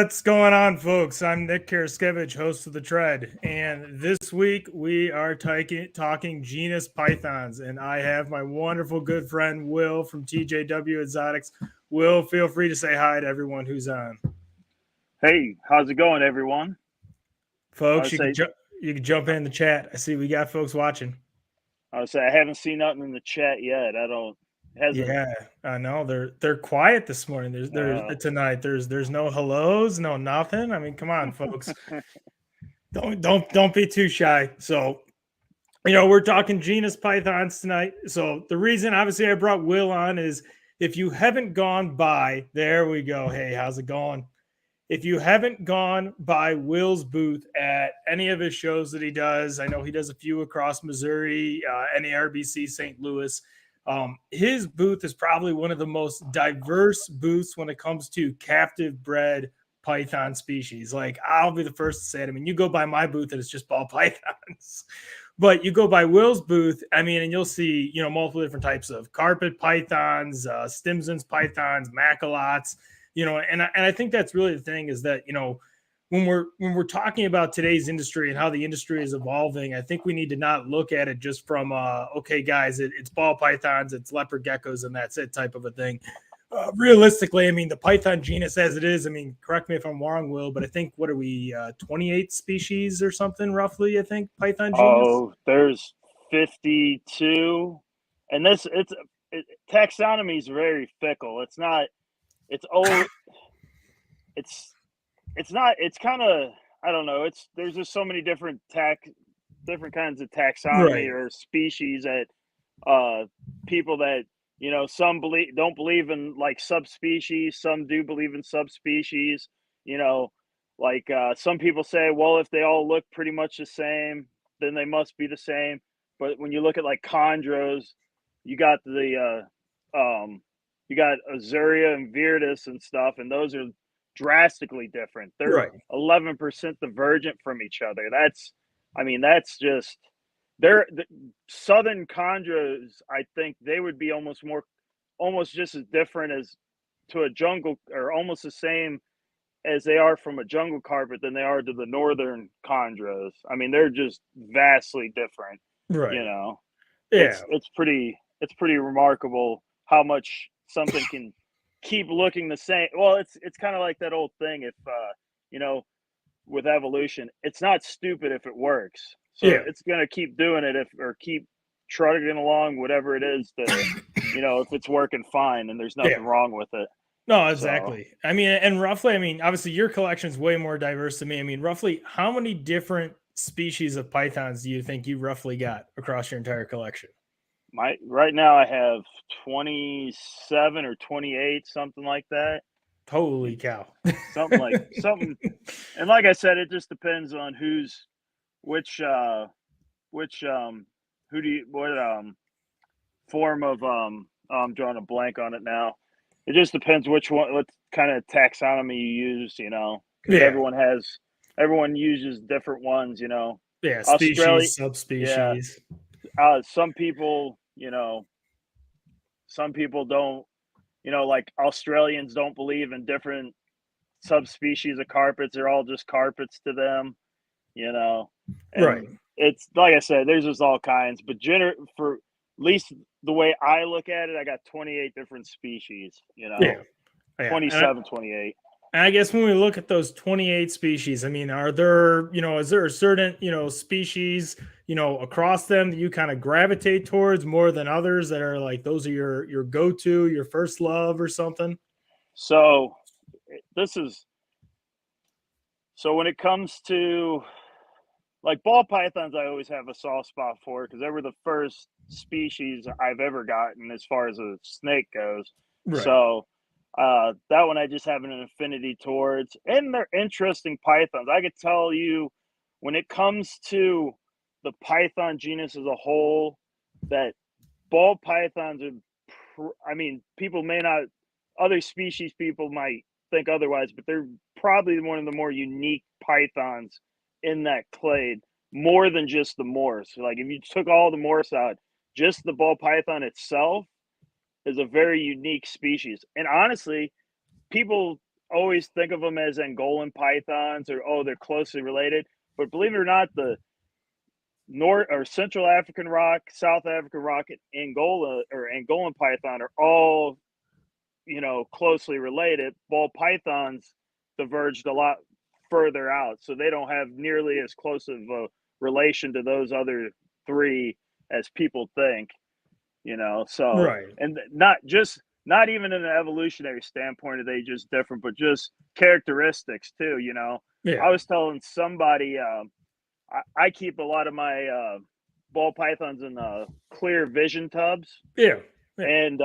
What's going on, folks? I'm Nick Karaskevich, host of The Tread, and this week we are talking genus pythons, and I have my wonderful good friend Will from TJW Exotics. Will, feel free to say hi to everyone who's on. Hey, how's it going, everyone? Folks, you can jump in the chat. I see we got folks watching. I would say I haven't seen nothing in the chat yet. Yeah, I know they're quiet this morning. Tonight. There's no hellos, no nothing. I mean, come on, folks. Don't be too shy. So, we're talking genus pythons tonight. So the reason, obviously, I brought Will on is if you haven't gone by, there we go. Hey, how's it going? If you haven't gone by Will's booth at any of his shows that he does, I know he does a few across Missouri, NARBC, St. Louis. His booth is probably one of the most diverse booths when it comes to captive bred python species. Like, I'll be the first to say it. I mean, you go by my booth and it's just ball pythons. But you go by Will's booth, I mean, and you'll see, multiple different types of carpet pythons, Stimson's pythons, macalots, and I think that's really the thing is that, when we're talking about today's industry and how the industry is evolving, I think we need to not look at it just from, okay, guys, it's ball pythons, it's leopard geckos, and that's it type of a thing. Realistically, I mean, the python genus as it is, I mean, correct me if I'm wrong, Will, but I think, what are we, 28 species or something roughly, I think, python genus? Oh, there's 52. And taxonomy is very fickle. It's not, it's old. It's not, it's kind of, I don't know. There's just so many different kinds of taxonomy or species that people that, some don't believe in like subspecies, some do believe in subspecies, like some people say, well, if they all look pretty much the same, then they must be the same. But when you look at like chondros, you got you got Azuria and Viridis and stuff, and those are drastically different. They're 11% divergent from each other. That's just the southern chondros. I think they would be almost just as different as to a jungle, or almost the same as they are from a jungle carpet than they are to the northern chondros. I mean, they're just vastly different. Yeah. It's pretty remarkable how much something can keep looking the same. Well, it's kind of like that old thing. If with evolution, it's not stupid if it works. So it's gonna keep doing it or keep trudging along, whatever it is that if it's working fine and there's nothing wrong with it. No, exactly. So, I mean, and roughly, I mean, obviously your collection is way more diverse than me. I mean, roughly how many different species of pythons do you think you roughly got across your entire collection? Right now I have 27 or 28, something like that. Holy cow. something. And like I said, it just depends on form of, I'm drawing a blank on it now. It just depends what kind of taxonomy you use, because everyone uses different ones, Yeah, species, subspecies. Yeah. Some people don't, like Australians don't believe in different subspecies of carpets. They're all just carpets to them, and it's like I said, there's just all kinds, but for at least the way I look at it, I got 28 different species, 27, 28. And I guess when we look at those 28 species, I mean, are there, is there a certain, species, across them that you kind of gravitate towards more than others that are like, those are your go-to, your first love or something? So when it comes to like ball pythons, I always have a soft spot for because they were the first species I've ever gotten as far as a snake goes. So that one I just have an affinity towards, and they're interesting pythons. I could tell you when it comes to the python genus as a whole, that ball pythons people may not, other species people might think otherwise, but they're probably one of the more unique pythons in that clade, more than just the Morse. Like if you took all the Morse out, just the ball python itself is a very unique species. And honestly, people always think of them as Angolan pythons or, oh, they're closely related. But believe it or not, the North or Central African rock, South African rock, and Angola or Angolan python are all, closely related. Ball pythons diverged a lot further out, so they don't have nearly as close of a relation to those other three as people think. So, Right. and not even in an evolutionary standpoint are they just different, but just characteristics too. Yeah. I was telling somebody, I keep a lot of my ball pythons in clear vision tubs, Yeah. Yeah. and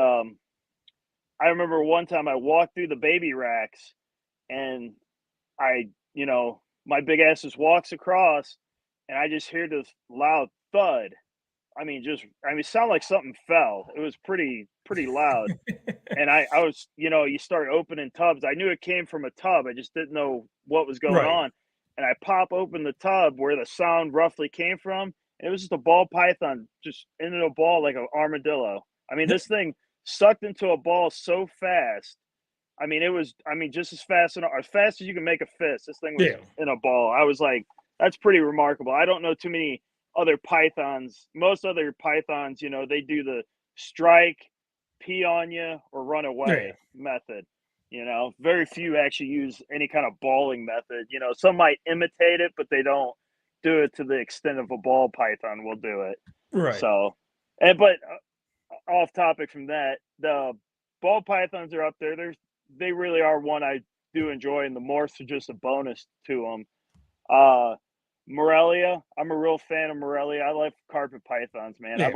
I remember one time I walked through the baby racks, and my big ass just walks across, and I just hear this loud thud. It sounded like something fell. It was pretty loud. And I was, you start opening tubs. I knew it came from a tub. I just didn't know what was going Right. on. And I pop open the tub where the sound roughly came from. And it was just a ball python just into a ball like an armadillo. This thing sucked into a ball so fast. Just as fast as you can make a fist. This thing was Yeah. in a ball. I was like, that's pretty remarkable. I don't know too many other pythons. Most other pythons, they do the strike, pee on you, or run Yeah. away method. Very few actually use any kind of balling method. Some might imitate it, but they don't do it to the extent of a ball python will do it. Right. So, but off topic from that, the ball pythons are up there. They really are one I do enjoy, and the morphs are just a bonus to them. Morelia, I'm a real fan of Morelia. I like carpet pythons, man. Yeah.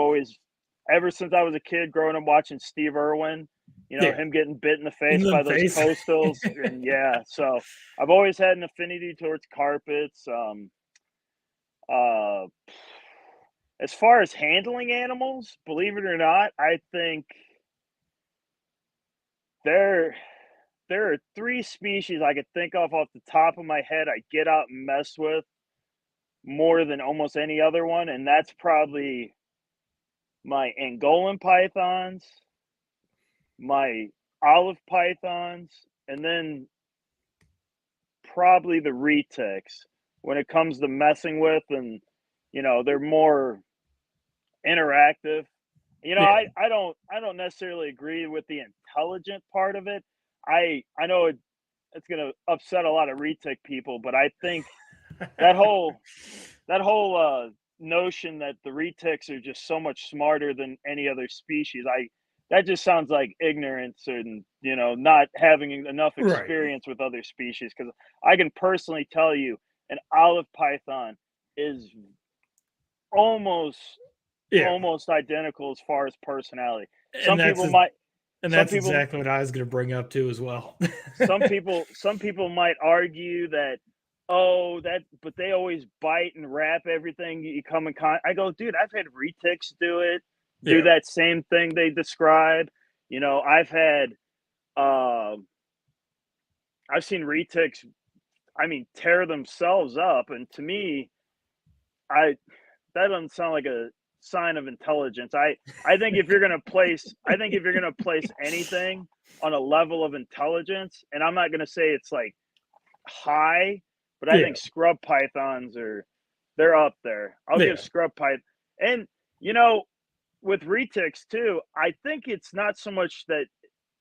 Ever since I was a kid growing up watching Steve Irwin, Yeah. him getting bit in the In face the by those face. coastals. And yeah, so I've always had an affinity towards carpets. Uh, as far as handling animals, believe it or not, I think there there are three species I could think of off the top of my head I get out and mess with more than almost any other one, and that's probably my Angolan pythons, my olive pythons, and then probably the retics when it comes to messing with, and they're more interactive. Yeah. I don't necessarily agree with the intelligent part of it. I know it's gonna upset a lot of retic people, but I think that whole that whole notion that the retics are just so much smarter than any other species, I that just sounds like ignorance and not having enough Right. experience with other species, because I can personally tell you an olive python is almost Yeah. almost identical as far as personality. And Some that's people a, might and some that's people exactly what I was going to bring up too as well. some people might argue that, oh, but they always bite and wrap everything you come in con. I go, dude, I've had retics do Yeah. that same thing they describe. Um I've seen retics, tear themselves up, and to me, I that doesn't sound like a sign of intelligence. I think if you're gonna place anything on a level of intelligence, and I'm not gonna say it's like high, but I Yeah. think scrub pythons they're up there. I'll give Yeah. scrub python, and you know with retics too. I think it's not so much that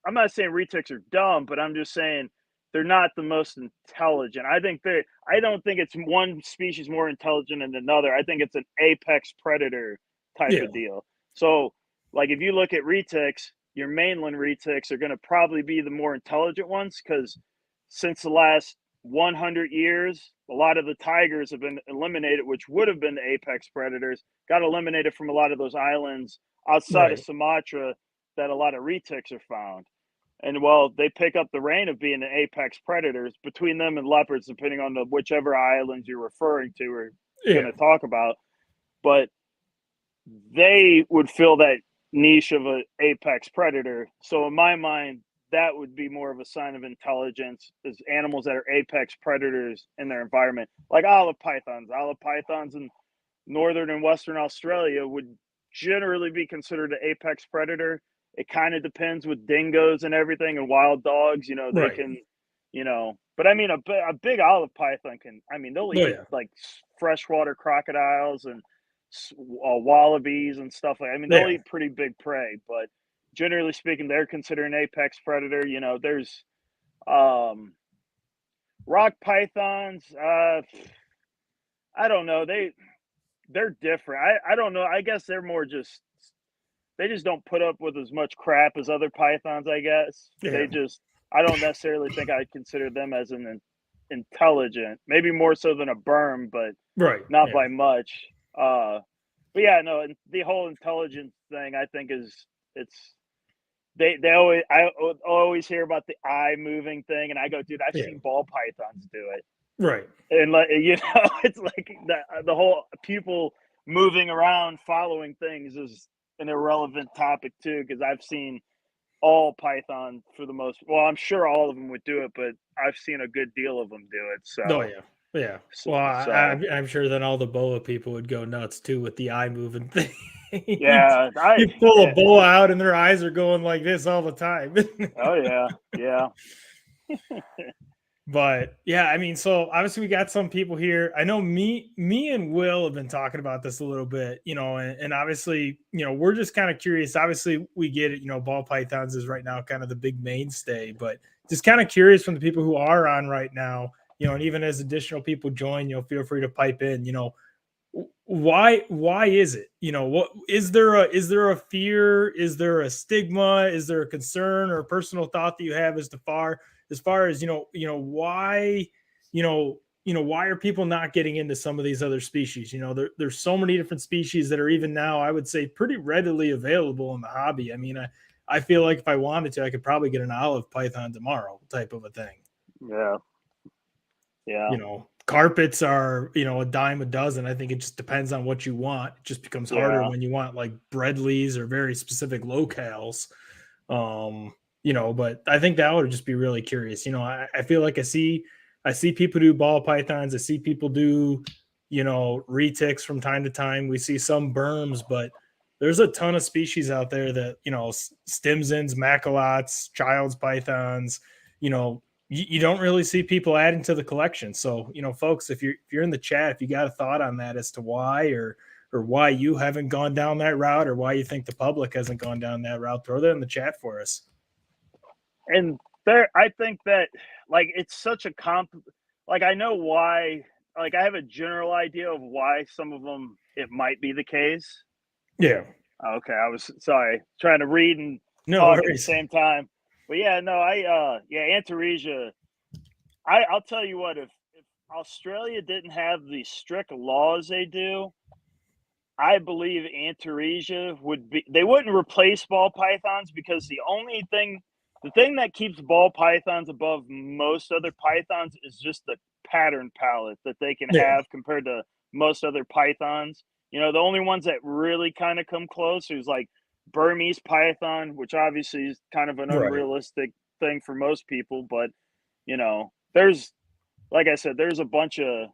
I'm not saying retics are dumb, but I'm just saying they're not the most intelligent. I don't think it's one species more intelligent than another. I think it's an apex predator type Yeah. of deal. So, like if you look at retics, your mainland retics are going to probably be the more intelligent ones, because since the last 100 years, a lot of the tigers have been eliminated, which would have been the apex predators, got eliminated from a lot of those islands outside of Right. Sumatra that a lot of retics are found. And well, they pick up the reign of being the apex predators between them and leopards, depending on whichever islands you're referring to or going Yeah. to talk about. But they would fill that niche of an apex predator. So in my mind, that would be more of a sign of intelligence, is animals that are apex predators in their environment, like olive pythons. Olive pythons in northern and western Australia would generally be considered an apex predator. It kind of depends with dingoes and everything and wild dogs. Right. But I mean, a big olive python they'll Oh eat yeah, like freshwater crocodiles and wallabies and stuff they'll yeah, eat pretty big prey, but generally speaking, they're considered an apex predator. There's um, rock pythons. I don't know. They're different. I don't know. I guess they're more just they just don't put up with as much crap as other pythons, I guess. yeah. I don't necessarily think I'd consider them as intelligent. Maybe more so than a berm, but Right. not Yeah. by much. Uh, but yeah, no, the whole intelligence thing, I think it's they always hear about the eye moving thing, and I go, dude, I've Yeah. seen ball pythons do it, Right. and it's like the whole pupil moving around following things is an irrelevant topic too, because I've seen all python for the most. Well, I'm sure all of them would do it, but I've seen a good deal of them do it. Oh So, yeah. Yeah. so, Well, so I'm sure then all the boa people would go nuts too with the eye moving thing. you, yeah, you pull a yeah, boa out and their eyes are going like this all the time. oh yeah, yeah, But yeah, I mean, so obviously we got some people here. I know me and Will have been talking about this a little bit, and obviously, we're just kind of curious. Obviously, we get it, ball pythons is right now kind of the big mainstay, but just kind of curious from the people who are on right now, and even as additional people join, feel free to pipe in, why is it? What is there a fear? Is there a stigma? Is there a concern or a personal thought that you have as far as why why are people not getting into some of these other species? There's so many different species that are even now, I would say, pretty readily available in the hobby. I mean, I feel like if I wanted to, I could probably get an olive python tomorrow type of a thing. yeah, yeah, Carpets are a dime a dozen. I think it just depends on what you want. It just becomes harder yeah. when you want like Bredleys or very specific locales. But I think that would just be really curious. I feel like I see people do ball pythons. I see people do retics from time to time. We see some berms, but there's a ton of species out there that stimsons, macalots, child's pythons. You don't really see people adding to the collection. So, folks, if you're in the chat, if you got a thought on that as to why or why you haven't gone down that route or why you think the public hasn't gone down that route, throw that in the chat for us. And I think that it's such a I know why. I have a general idea of why some of them it might be the case. Yeah. Okay, I was sorry trying to read and No talk at the worries. same time. But yeah, no, Antaresia. I'll tell you what, if Australia didn't have the strict laws they do, I believe Antaresia they wouldn't replace ball pythons because the thing that keeps ball pythons above most other pythons is just the pattern palette that they can Yeah. have compared to most other pythons. The only ones that really kind of come close is like Burmese python, which obviously is kind of an Right. unrealistic thing for most people, but there's like I said, there's a bunch of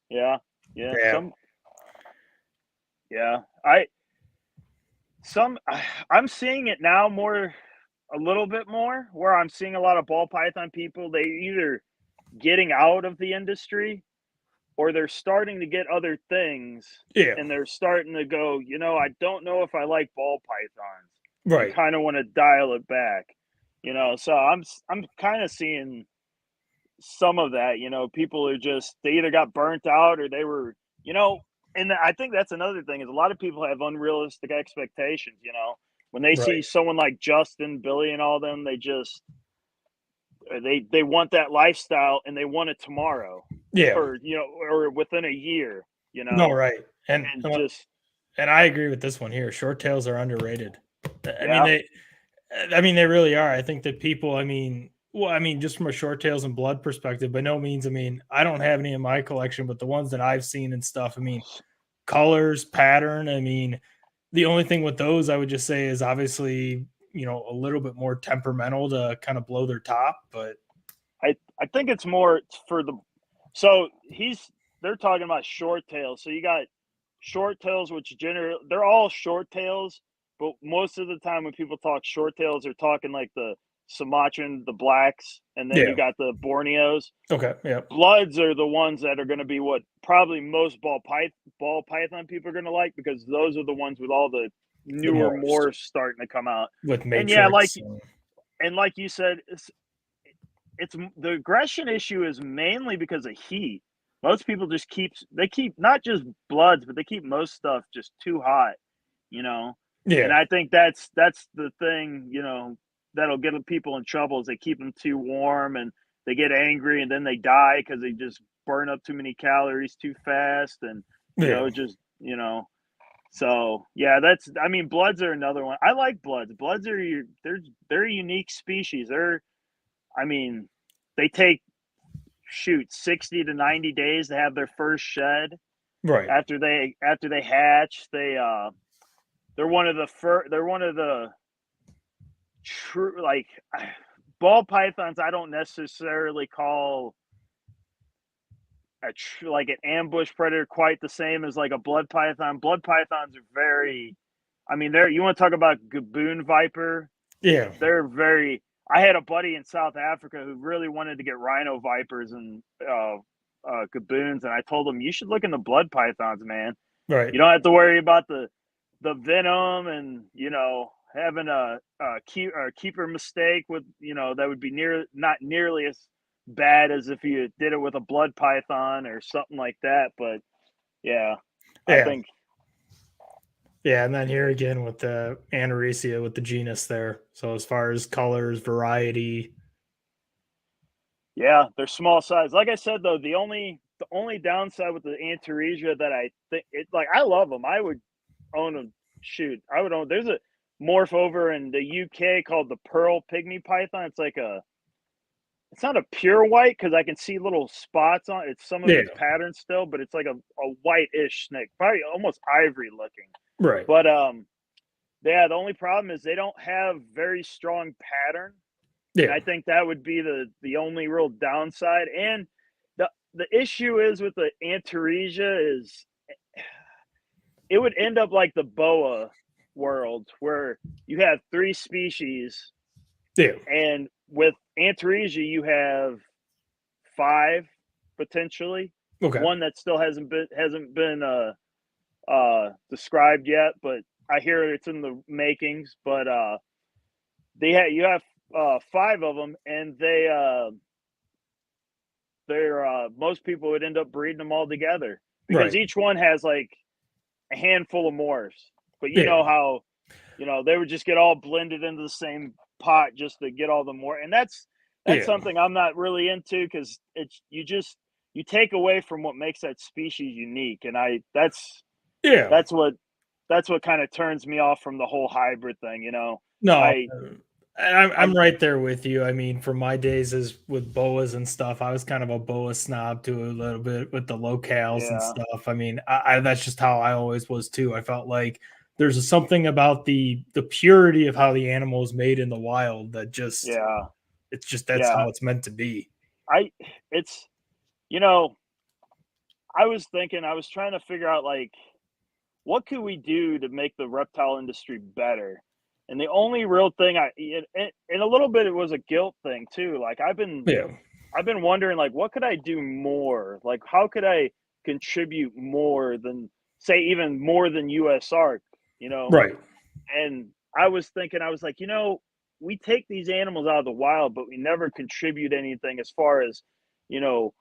yeah, yeah, Yeah. yeah. Some I'm seeing it now a little bit more where I'm seeing a lot of ball python people. They either getting out of the industry or they're starting to get other things Yeah. and they're starting to go, I don't know if I like ball pythons and Right. kind of want to dial it back. So I'm kind of seeing some of that, people are just they either got burnt out or they were, and I think that's another thing is a lot of people have unrealistic expectations, when they see Right. someone like Justin, Billy, and all them, they want that lifestyle and they want it tomorrow, Yeah. or or within a year, No, right. And and just and I agree with this one here. Short tails are underrated. I mean yeah, they they really are. I think that people, just from a short tails and blood perspective, by no means, I don't have any in my collection, but the ones that I've seen and stuff, colors, pattern, the only thing with those I would just say is obviously, a little bit more temperamental to kind of blow their top, but I think it's more for the so he's they're talking about short tails, so you got short tails, which generally they're all short tails, but most of the time when people talk short tails, they're talking like the Sumatran, the blacks, and then you got the Borneos. Okay. Yeah. Bloods are the ones that are going to be what probably most ball python people are going to like, because those are the ones with all the newer morphs starting to come out. With Matrix. And yeah, like you said, it's the aggression issue is mainly because of heat. Most people just keep not just bloods, but they keep most stuff just too hot, you know. Yeah. And I think that's the thing, you know, that'll get people in trouble is they keep them too warm and they get angry and then they die because they just burn up too many calories too fast, and you know, just, you know. So yeah, I mean, bloods are another one. I like bloods. Bloods are they're a unique species. I mean, they take 60 to 90 days to have their first shed. Right. After they hatch, they're one of the true, like, ball pythons I don't necessarily call like an ambush predator quite the same as like a blood python. Blood pythons are very, I mean, you want to talk about gaboon viper? Yeah. They're very. I had a buddy in South Africa who really wanted to get rhino vipers and gaboons, and I told him, you should look into blood pythons, man. Right. You don't have to worry about the venom and, you know, having a keeper mistake with, you know, that would be not nearly as bad as if you did it with a blood python or something like that. But yeah, I think. Yeah, and then here again with the Anoresia with the genus there. So as far as colors, variety. Yeah, they're small size. Like I said, though, the only downside with the Antaresia that I think like, I love them. I would own them. Shoot, I would own. There's a morph over in the UK called the Pearl Pygmy Python. It's like it's not a pure white because I can see little spots on it. Some of its patterns still, but it's like a white-ish snake, probably almost ivory looking. Right. But yeah, the only problem is they don't have very strong pattern. Yeah. And I think that would be the only real downside. And the issue is with the Antaresia is it would end up like the boa world where you have 3 species. Yeah. And with Antaresia, you have 5 potentially. Okay. One that still hasn't been described yet, but I hear it's in the makings. But you have 5 of them, and they're most people would end up breeding them all together because each one has like a handful of morphs. But you know how, you know, they would just get all blended into the same pot just to get all the more, and that's something I'm not really into because you take away from what makes that species unique, and that's what kind of turns me off from the whole hybrid thing, you know. No, I'm right there with you. I mean, from my days as with boas and stuff, I was kind of a boa snob to a little bit with the locales and stuff. I mean, I that's just how I always was too. I felt like there's something about the purity of how the animal is made in the wild that just it's just that's how it's meant to be. It's, you know, I was trying to figure out like what could we do to make the reptile industry better. And the only real thing and a little bit it was a guilt thing too. Like I've been wondering, like, what could I do more? Like, how could I contribute more than, say, even more than USARK, you know? Right. And I was like, you know, we take these animals out of the wild, but we never contribute anything as far as, you know,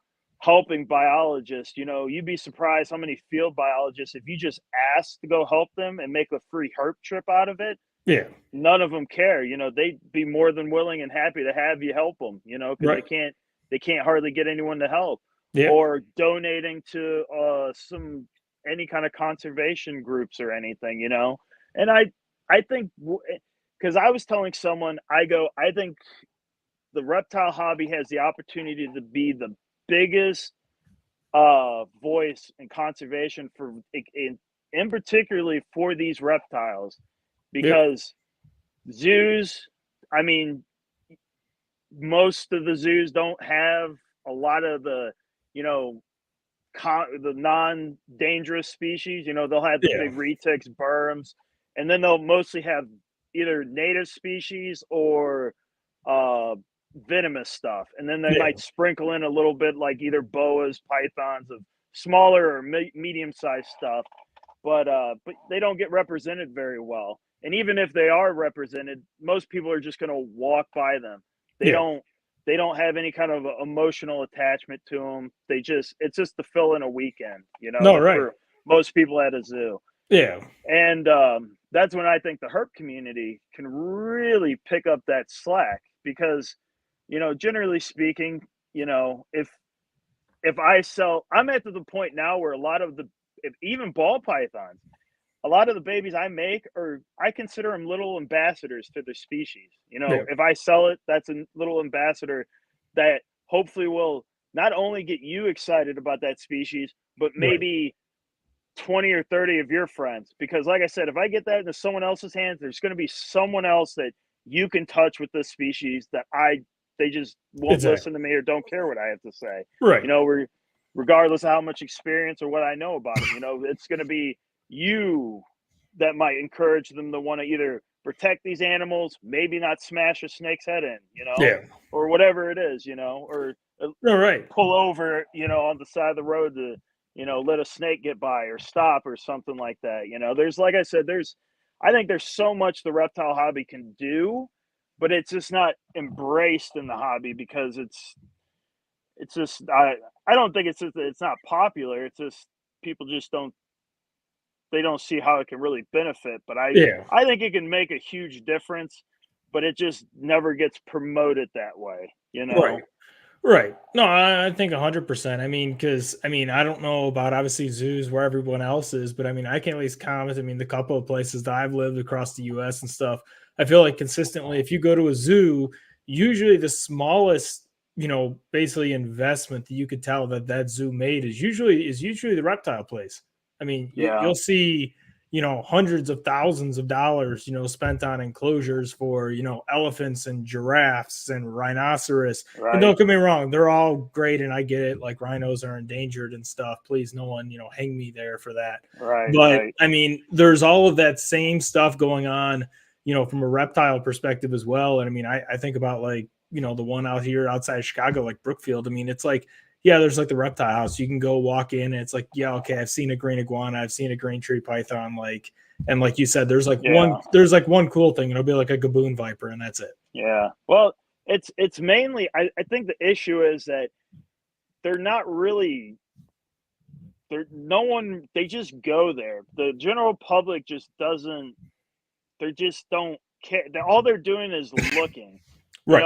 helping biologists. You know, you'd be surprised how many field biologists, if you just ask to go help them and make a free herp trip out of it, none of them care. You know, they'd be more than willing and happy to have you help them, you know, because they can't hardly get anyone to help. Or donating to any kind of conservation groups or anything, you know. And I think, because I was telling someone, I think the reptile hobby has the opportunity to be the biggest voice in conservation in particularly for these reptiles, because zoos, I mean, most of the zoos don't have a lot of the, you know, the non-dangerous species. They'll have the Yeah. big retics, berms, and then they'll mostly have either native species or venomous stuff, and then they Yeah. might sprinkle in a little bit like either boas, pythons, of smaller or medium-sized stuff, but they don't get represented very well. And even if they are represented, most people are just going to walk by them. They Yeah. don't they don't have any kind of emotional attachment to them. It's just to fill in a weekend, No, right. for most people at a zoo. Yeah. And that's when I think the herp community can really pick up that slack because, generally speaking, if I sell, I'm at the point now where a lot of even ball pythons, a lot of the babies I make I consider them little ambassadors to the species. Yeah. If I sell it, that's a little ambassador that hopefully will not only get you excited about that species, but Right. maybe 20 or 30 of your friends. Because like I said, if I get that into someone else's hands, there's going to be someone else that you can touch with this species that they just won't listen Exactly. to me or don't care what I have to say. Right. Regardless of how much experience or what I know about them, it's going to be you that might encourage them to want to either protect these animals, maybe not smash a snake's head in, Yeah. or whatever it is, or No, right. pull over, on the side of the road to, let a snake get by or stop or something like that. There's, like I said, I think there's so much the reptile hobby can do, but it's just not embraced in the hobby because it's just, I don't think it's not popular. It's just people just they don't see how it can really benefit. But Yeah. I think it can make a huge difference, but it just never gets promoted that way. Right. Right. No, I think 100%. I mean, because I don't know about obviously zoos where everyone else is, but I mean, I can at least comment. I mean, the couple of places that I've lived across the US and stuff, I feel like consistently, if you go to a zoo, usually the smallest, basically investment that you could tell that that zoo made is usually the reptile place. I mean, Yeah. you'll see, hundreds of thousands of dollars, spent on enclosures for, elephants and giraffes and rhinoceros. And Right. don't get me wrong, they're all great, and I get it. Like rhinos are endangered and stuff. Please, no one, hang me there for that. Right. But Right. I mean, there's all of that same stuff going on, from a reptile perspective as well. And I mean, I think about like, the one out here outside of Chicago, like Brookfield. I mean, it's like, yeah, there's like the reptile house. You can go walk in, and it's like, yeah, okay, I've seen a green iguana, I've seen a green tree python, like, and like you said, there's Yeah. like one cool thing. It'll be like a gaboon viper, and that's it. Yeah. Well, it's mainly I think the issue is that they're not really they just go there. The general public just doesn't they just don't care. All they're doing is looking. Right.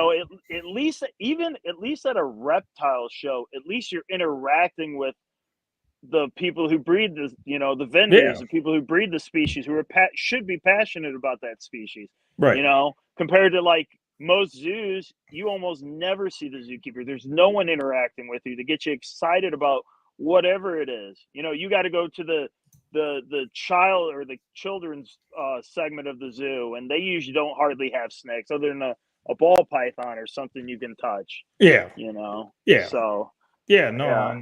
At least at a reptile show, at least you're interacting with the people who breed the vendors, Yeah. the people who breed the species, who should be passionate about that species. Right. Compared to like most zoos, you almost never see the zookeeper. There's no one interacting with you to get you excited about whatever it is. You got to go to the child or the children's segment of the zoo, and they usually don't hardly have snakes other than a ball python or something you can touch. Yeah. Yeah. So Yeah, no, yeah.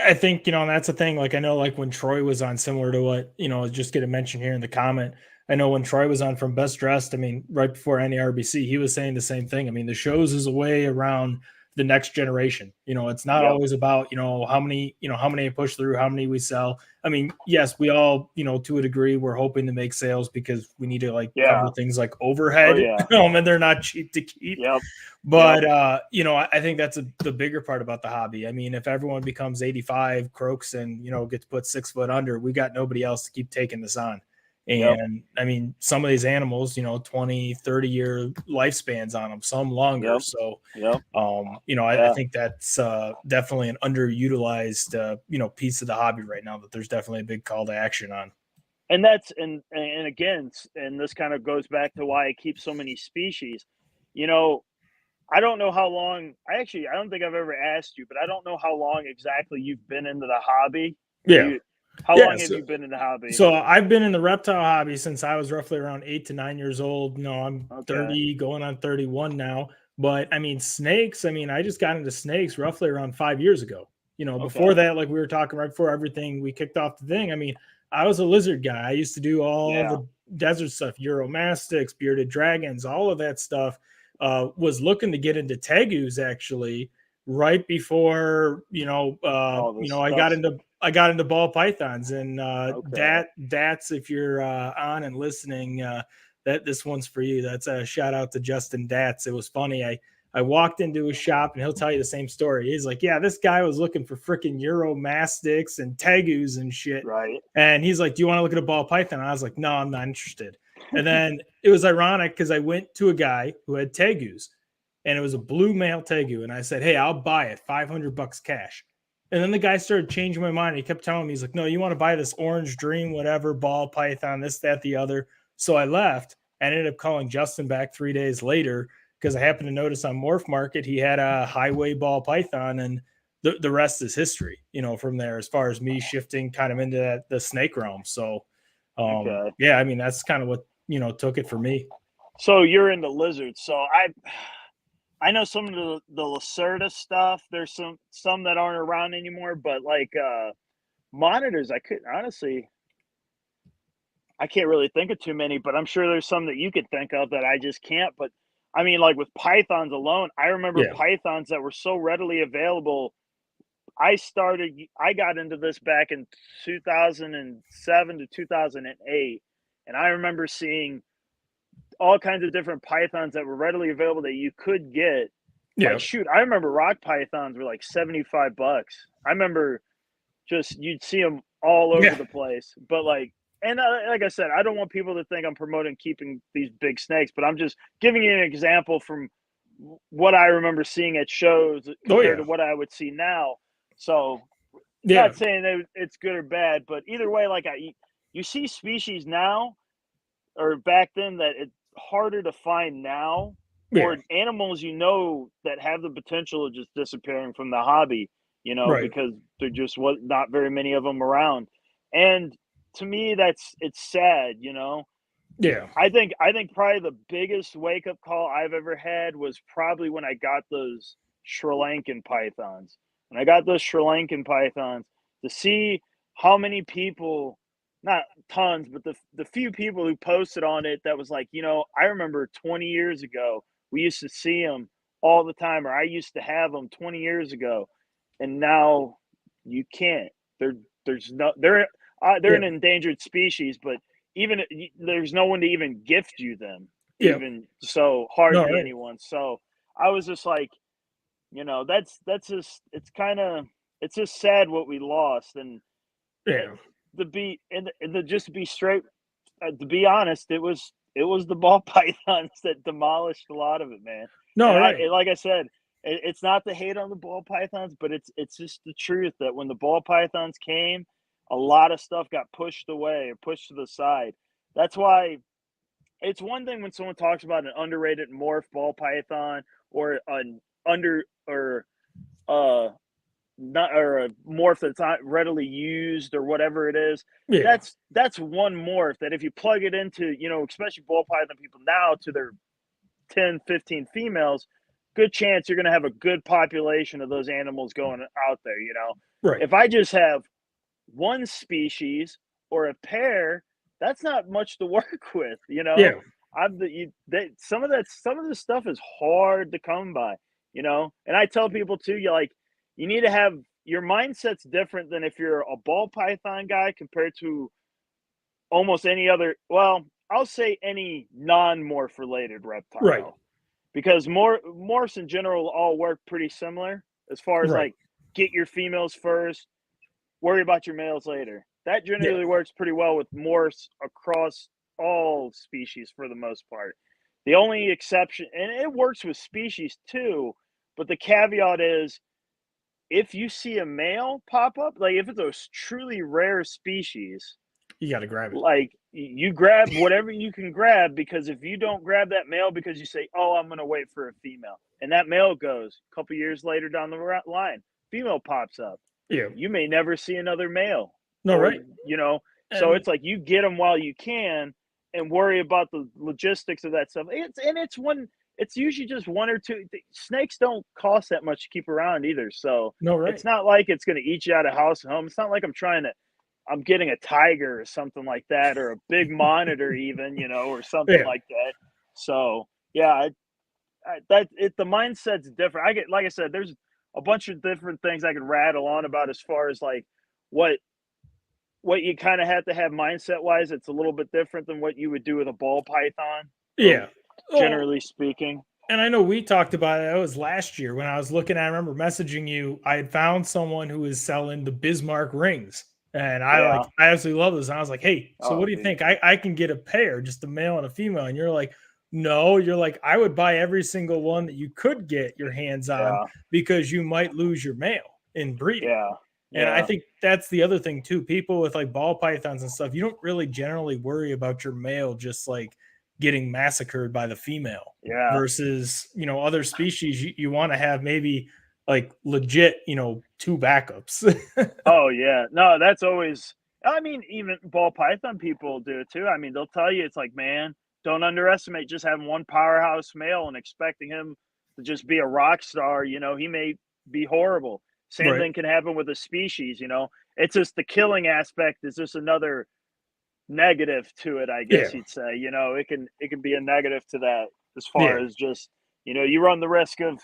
I think, that's the thing. Like, I know, like, when Troy was on, similar to what, just get a mention here in the comment. I know when Troy was on from Best Dressed, I mean, right before NARBC, he was saying the same thing. I mean, the shows is a way around the next generation. It's not Yep. always about, how many push through, how many we sell. I mean, yes, we all, to a degree, we're hoping to make sales because we need to like cover things like overhead. Oh, yeah. And they're not cheap to keep. Yep. But I think that's the bigger part about the hobby. I mean, if everyone becomes 85 croaks and gets put 6 foot under, we got nobody else to keep taking this on. And I mean, some of these animals, 20, 30-year lifespans on them, some longer. Yep. So, Yep. I think that's definitely an underutilized, piece of the hobby right now that there's definitely a big call to action on. And that's and again, and this kind of goes back to why I keep so many species. I don't know how long. I don't think I've ever asked you, but I don't know how long exactly you've been into the hobby. Yeah. How long have you been in the hobby? So I've been in the reptile hobby since I was roughly around 8 to 9 years old. No, I'm 30, going on 31 now. But I mean, snakes. I mean, I just got into snakes roughly around 5 years ago. Before that, like we were talking right before everything we kicked off the thing. I mean, I was a lizard guy. I used to do all the desert stuff, Euromastics, bearded dragons, all of that stuff. Was looking to get into tegus actually right before I got into ball pythons, and that's if you're on and listening, that this one's for you. That's a shout out to Justin Datz. It was funny. I walked into his shop and he'll tell you the same story. He's like, yeah, this guy was looking for freaking Euromastics and tegus and shit. Right. And he's like, do you want to look at a ball python? And I was like, no, I'm not interested. And then it was ironic because I went to a guy who had tegus, and it was a blue male tegu. And I said, hey, I'll buy it, $500 cash. And then the guy started changing my mind. He kept telling me, he's like, no, you want to buy this orange dream, whatever, ball python, this, that, the other. So I left. I ended up calling Justin back 3 days later because I happened to notice on Morph Market he had a highway ball python, and the rest is history, from there, as far as me shifting kind of into the snake realm. So, yeah, I mean, that's kind of what, took it for me. So you're into lizards. So I know some of the Lacerda stuff. There's some that aren't around anymore, but like monitors, I can't really think of too many, but I'm sure there's some that you could think of that I just can't. But I mean, like with pythons alone, I remember pythons that were so readily available. I got into this back in 2007 to 2008, and I remember seeing all kinds of different pythons that were readily available that you could get. Yeah. Like, shoot, I remember rock pythons were like $75. I remember you'd see them all over the place. But like I said, I don't want people to think I'm promoting keeping these big snakes, but I'm just giving you an example from what I remember seeing at shows compared to what I would see now. So not saying that it's good or bad, but either way, like you see species now or back then that it's harder to find now, or animals that have the potential of just disappearing from the hobby, because there just was not very many of them around. And to me, it's sad, Yeah. I think probably the biggest wake up call I've ever had was probably when I got those Sri Lankan pythons. When I got those Sri Lankan pythons, to see how many people, not tons, but the few people who posted on it that was like, I remember 20 years ago, we used to see them all the time, or I used to have them 20 years ago, and now you can't. They're an endangered species, but even there's no one to even gift you them. Even so, hardly anyone. So I was just like, that's just it's just sad what we lost. And just to be straight, to be honest, it was the ball pythons that demolished a lot of it, man. Like I said, it's not to hate on the ball pythons, but it's just the truth that when the ball pythons came, a lot of stuff got pushed away or pushed to the side. That's why it's one thing when someone talks about an underrated morph ball python or an not or a morph that's not readily used or whatever it is. That's one morph that if you plug it into, especially ball python people now to their 10, 15 females, good chance you're going to have a good population of those animals going out there, If I just have one species or a pair, that's not much to work with, some of this stuff is hard to come by, and I tell people too, you need to have your mindset's different than if you're a ball python guy compared to almost any other, well, I'll say any non-morph related reptile, because morphs in general all work pretty similar as far as like get your females first, worry about your males later. That generally works pretty well with morphs across all species for the most part. The only exception, and it works with species too, but the caveat is if you see a male pop up, like if it's a truly rare species, you got to grab it. Like you grab whatever you can grab, because if you don't grab that male because you say, oh, I'm going to wait for a female, and that male goes a couple years later down the line, female pops up. You may never see another male. So it's like you get them while you can and worry about the logistics of that stuff. It's it's usually just one or two. Snakes don't cost that much to keep around either, so No, it's right. not like it's going to eat you out of house and home. It's not like I'm getting a tiger or something like that, or a big monitor even, or something Yeah. like that. So yeah, the mindset's different. Like I said, there's a bunch of different things I could rattle on about as far as like what what you kind of have to have mindset wise. It's a little bit different than what you would do with a ball python, or Yeah. Oh, generally speaking. and I know we talked about it. That was last year when I was looking. I remember messaging you. I had found someone who was selling the Bismarck rings, and Yeah. I absolutely love this. And I was like, "Hey, so Oh, what do you dude. think? I can get a pair, just a male and a female." And you're like, "No." You're like, "I would buy every single one that you could get your hands on Yeah. because you might lose your male in breeding." Yeah. And I Yeah. think that's the other thing too. People with like ball pythons and stuff, you don't really generally worry about your male just like getting massacred by the female Yeah. versus, other species you want to have maybe like legit, two backups. Oh yeah. No, that's always. I mean, even ball python people do it too. I mean, they'll tell you it's like, man, don't underestimate just having one powerhouse male and expecting him to just be a rock star. He may be horrible. Same Right. thing can happen with a species. It's just the killing aspect is just another negative to it, I Yeah. guess you'd say. It can be a negative to that as far Yeah. as just you run the risk of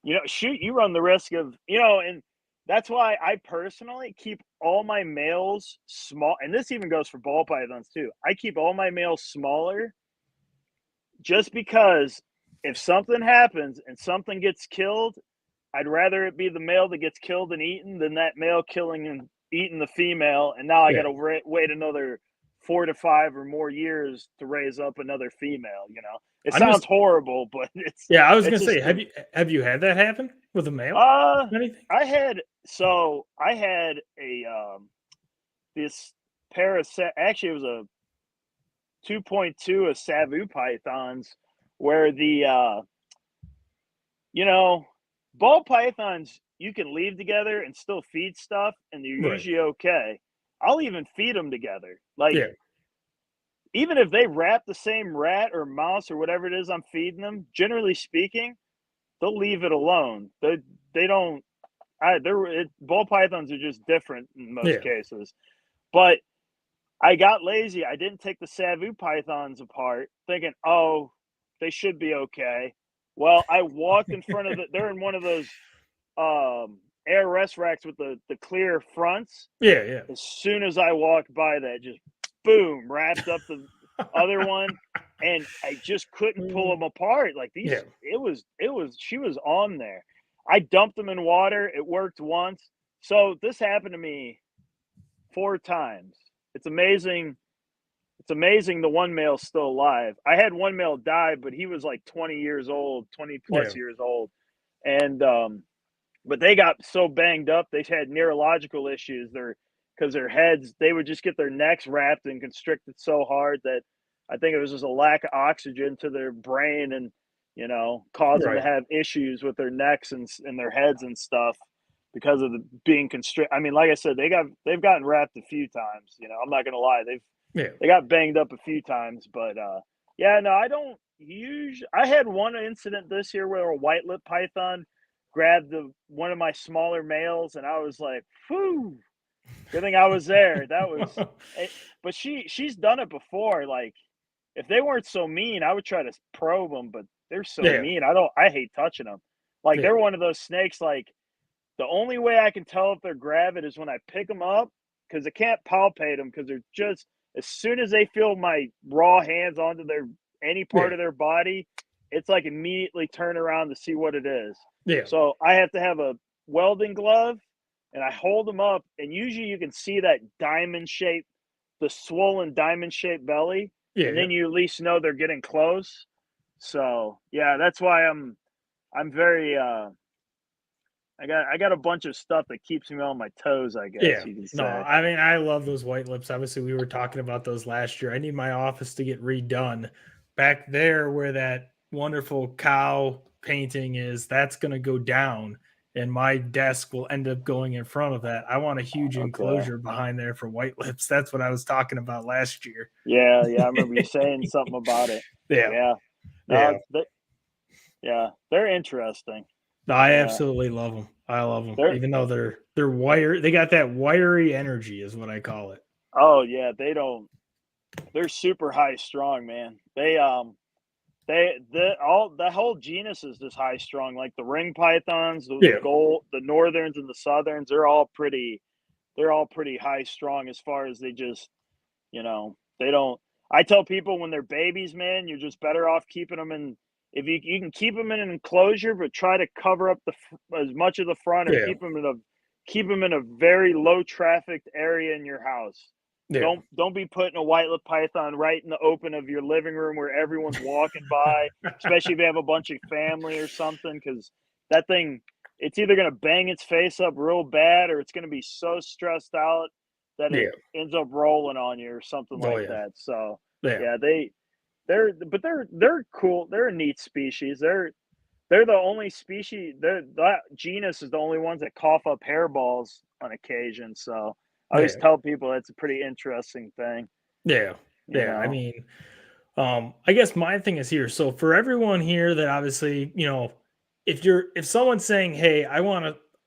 you run the risk of, and that's why I personally keep all my males small. And this even goes for ball pythons too. I keep all my males smaller just because if something happens and something gets killed, I'd rather it be the male that gets killed and eaten than that male killing and eating the female. And now I got Yeah. to wait another 4 to 5 or more years to raise up another female. It I'm sounds just horrible, but it's yeah, I was it's gonna say, just have you had that happen with a male? uh Anything? I had a this pair of actually it was a 2.2 of Savu pythons where the you know ball pythons you can leave together and still feed stuff and they're Right. usually okay. I'll even feed them together. Like Yeah. even if they wrap the same rat or mouse or whatever it is I'm feeding them, generally speaking, they'll leave it alone. They don't. Ball pythons are just different in most Yeah. cases. But I got lazy. I didn't take the Savu pythons apart, thinking, oh, they should be okay. Well, I walked in front of they're in one of those ARS racks with the clear fronts. Yeah. Yeah. As soon as I walked by that, just boom, wrapped up the other one, and I just couldn't pull them apart. Like Yeah. she was on there. I dumped them in water. It worked once. So this happened to me 4 times. It's amazing. It's amazing the one male's still alive. I had one male die, but he was like 20 years old, 20 Yeah. plus years old. And but they got so banged up, they had neurological issues. Because their heads, they would just get their necks wrapped and constricted so hard that I think it was just a lack of oxygen to their brain and cause them to Right. have issues with their necks and their heads and stuff because of the being constricted. I mean, like I said, they've gotten wrapped a few times. I'm not gonna lie, Yeah. they got banged up a few times, but yeah, no, I don't use. I had one incident this year where a white lip python grabbed one of my smaller males, and I was like, "Whew, good thing I was there." That was, but she's done it before. Like, if they weren't so mean, I would try to probe them, but they're so Yeah. mean. I hate touching them. Like Yeah. they're one of those snakes. Like the only way I can tell if they're gravid is when I pick them up because I can't palpate them because they're just as soon as they feel my raw hands onto their any part Yeah. of their body, it's like immediately turn around to see what it is. Yeah. So I have to have a welding glove and I hold them up, and usually you can see that diamond shape, the swollen diamond shaped belly, Yeah. and Yeah. then you at least know they're getting close. So yeah, that's why I'm very I got a bunch of stuff that keeps me on my toes, I guess Yeah. you can No, say. I mean, I love those white lips. Obviously, we were talking about those last year. I need my office to get redone. Back there where that wonderful cow painting is, that's going to go down, and my desk will end up going in front of that. I want a huge Okay. enclosure behind there for white lips. That's what I was talking about last year. Yeah, yeah, I remember you saying something about it. Yeah. Yeah. No, Yeah. Yeah, they're interesting. I Yeah, absolutely love them. I love them, they're even though they're wire. They got that wiry energy, is what I call it. oh yeah, they don't. They're super high strung, man. The whole genus is just high strung. Like the ring pythons, the Yeah, gold, the northerns and the southerns, they're all pretty high strung as far as they just, they don't. I tell people when they're babies, man, you're just better off keeping them in. If you can keep them in an enclosure, but try to cover up as much of the front, or yeah, keep them in a very low trafficked area in your house. yeah, Don't be putting a white lip python right in the open of your living room where everyone's walking by, especially if you have a bunch of family or something, because that thing, it's either going to bang its face up real bad, or it's going to be so stressed out that it yeah. ends up rolling on you or something Oh like yeah, that. So yeah, yeah, they're cool. They're a neat species. They're the only species. That genus is the only ones that cough up hairballs on occasion. So I always yeah, tell people that's a pretty interesting thing. yeah, You yeah. I know, mean, I guess my thing is here. So for everyone here that obviously, if someone's saying, "Hey,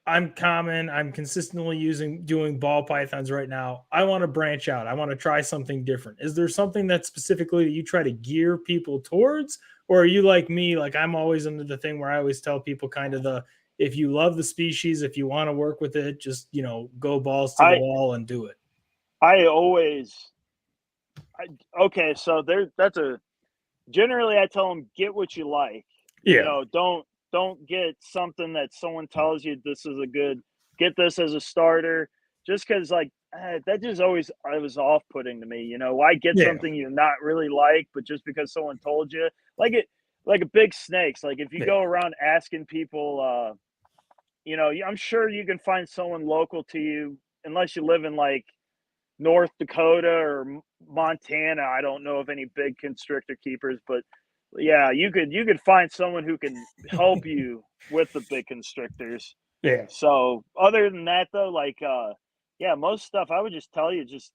I'm common, I'm consistently doing ball pythons right now. I want to branch out. I want to try something different." Is there something that specifically you try to gear people towards, or are you like me? Like I'm always under the thing where I always tell people kind of if you love the species, if you want to work with it, just go balls to the I wall and do it. I always okay. So that's a generally I tell them get what you like. Yeah, Don't get something that someone tells you this is a good. Get this as a starter, just because that just always I was off putting to me. Why get yeah, something you not really like, but just because someone told you like a big snakes. Like if you yeah, go around asking people, I'm sure you can find someone local to you, unless you live in like North Dakota or Montana. I don't know of any big constrictor keepers, but yeah, you could find someone who can help you with the big constrictors. yeah, So other than that though, yeah, most stuff I would just tell you, just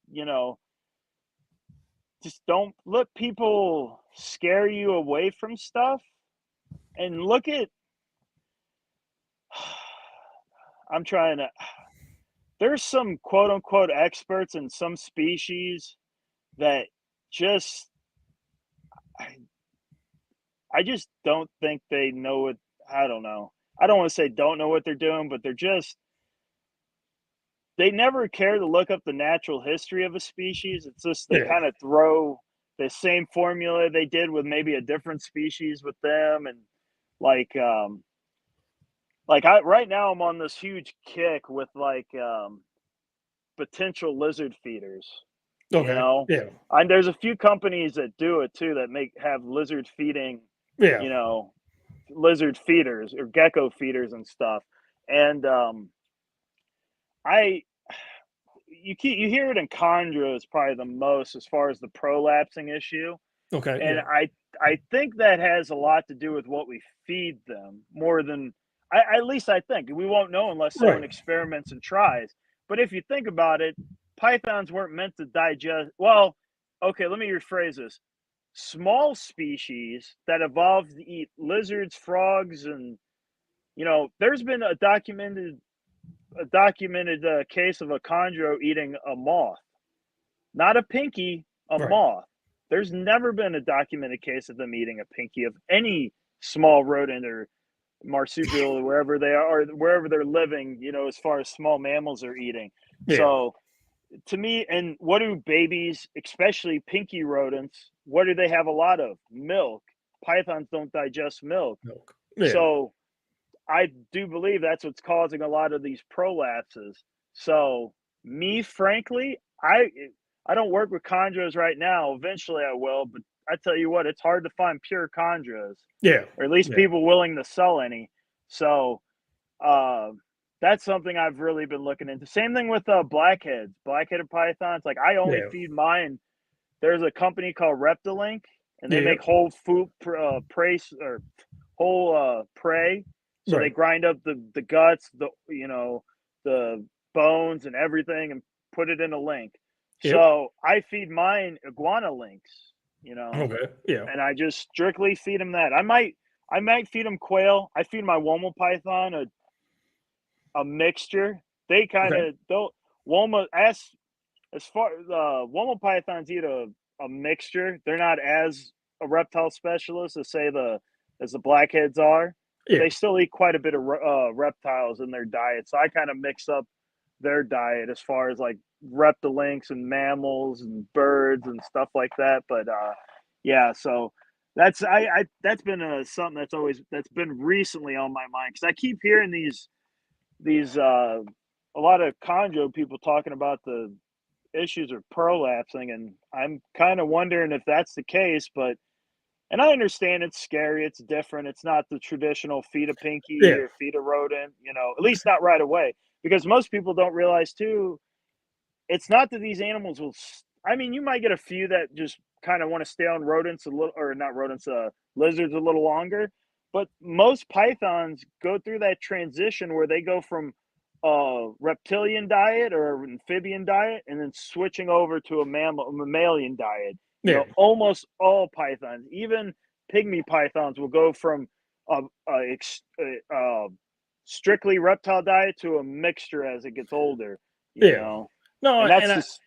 don't let people scare you away from stuff, and look at I'm trying to there's some quote unquote experts in some species that just I I just don't think they know what I don't know. I don't want to say don't know what they're doing, but they never care to look up the natural history of a species. It's just they yeah. kind of throw the same formula they did with maybe a different species with them, and like I right now I'm on this huge kick with potential lizard feeders, you Okay. know. Yeah. And there's a few companies that do it too that have Yeah. you know, lizard feeders or gecko feeders and stuff. And I you hear it in chondros probably the most as far as the prolapsing issue. Okay. And Yeah. I think that has a lot to do with what we feed them more than at least I think. We won't know unless someone Right. experiments and tries. But if you think about it, pythons weren't meant to digest. Well, okay, let me rephrase this. Small species that evolved to eat lizards, frogs, and there's been a documented case of a chondro eating a moth, not a pinky, a Right. moth. There's never been a documented case of them eating a pinky of any small rodent or marsupial or wherever they are, or wherever they're living, as far as small mammals are eating. Yeah. So to me, and what do babies, especially pinky rodents, what do they have a lot of? Milk. Pythons don't digest milk. Milk. Yeah. So I do believe that's what's causing a lot of these prolapses. So me, frankly, I don't work with chondros right now. Eventually, I will, but I tell you what, it's hard to find pure chondros, Yeah. or at least Yeah. people willing to sell any. So uh, that's something I've really been looking into. Same thing with blackheaded pythons. Like I only Yeah. feed mine. There's a company called Reptilink, and they Yeah. make whole food prey or whole prey. So they Right. grind up the guts, the bones and everything, and put it in a link. Yep. So I feed mine iguana links, Okay. Yeah. and I just strictly feed them that. I might I might feed them quail. I feed my Woma python a mixture. They kind Okay. of don't Woma as far Woma pythons eat a mixture. They're not as a reptile specialist as the blackheads are, but Yeah. they still eat quite a bit of reptiles in their diet. So I kind of mix up their diet as far as like reptilinks and mammals and birds and stuff like that. But yeah, so that's been something that's been recently on my mind because I keep hearing these a lot of chondro people talking about the issues of prolapsing, and I'm kind of wondering if that's the case. But and I understand it's scary, it's different. It's not the traditional feed a pinky Yeah. or feed a rodent, at least not right away, because most people don't realize too. It's not that these animals will. I mean, you might get a few that just kind of want to stay on rodents a little, or not rodents, lizards a little longer. But most pythons go through that transition where they go from a reptilian diet or amphibian diet, and then switching over to a mammalian diet. Yeah. Almost all pythons, even pygmy pythons, will go from a, a, a strictly reptile diet to a mixture as it gets older. You Yeah. know, No, and that's and just.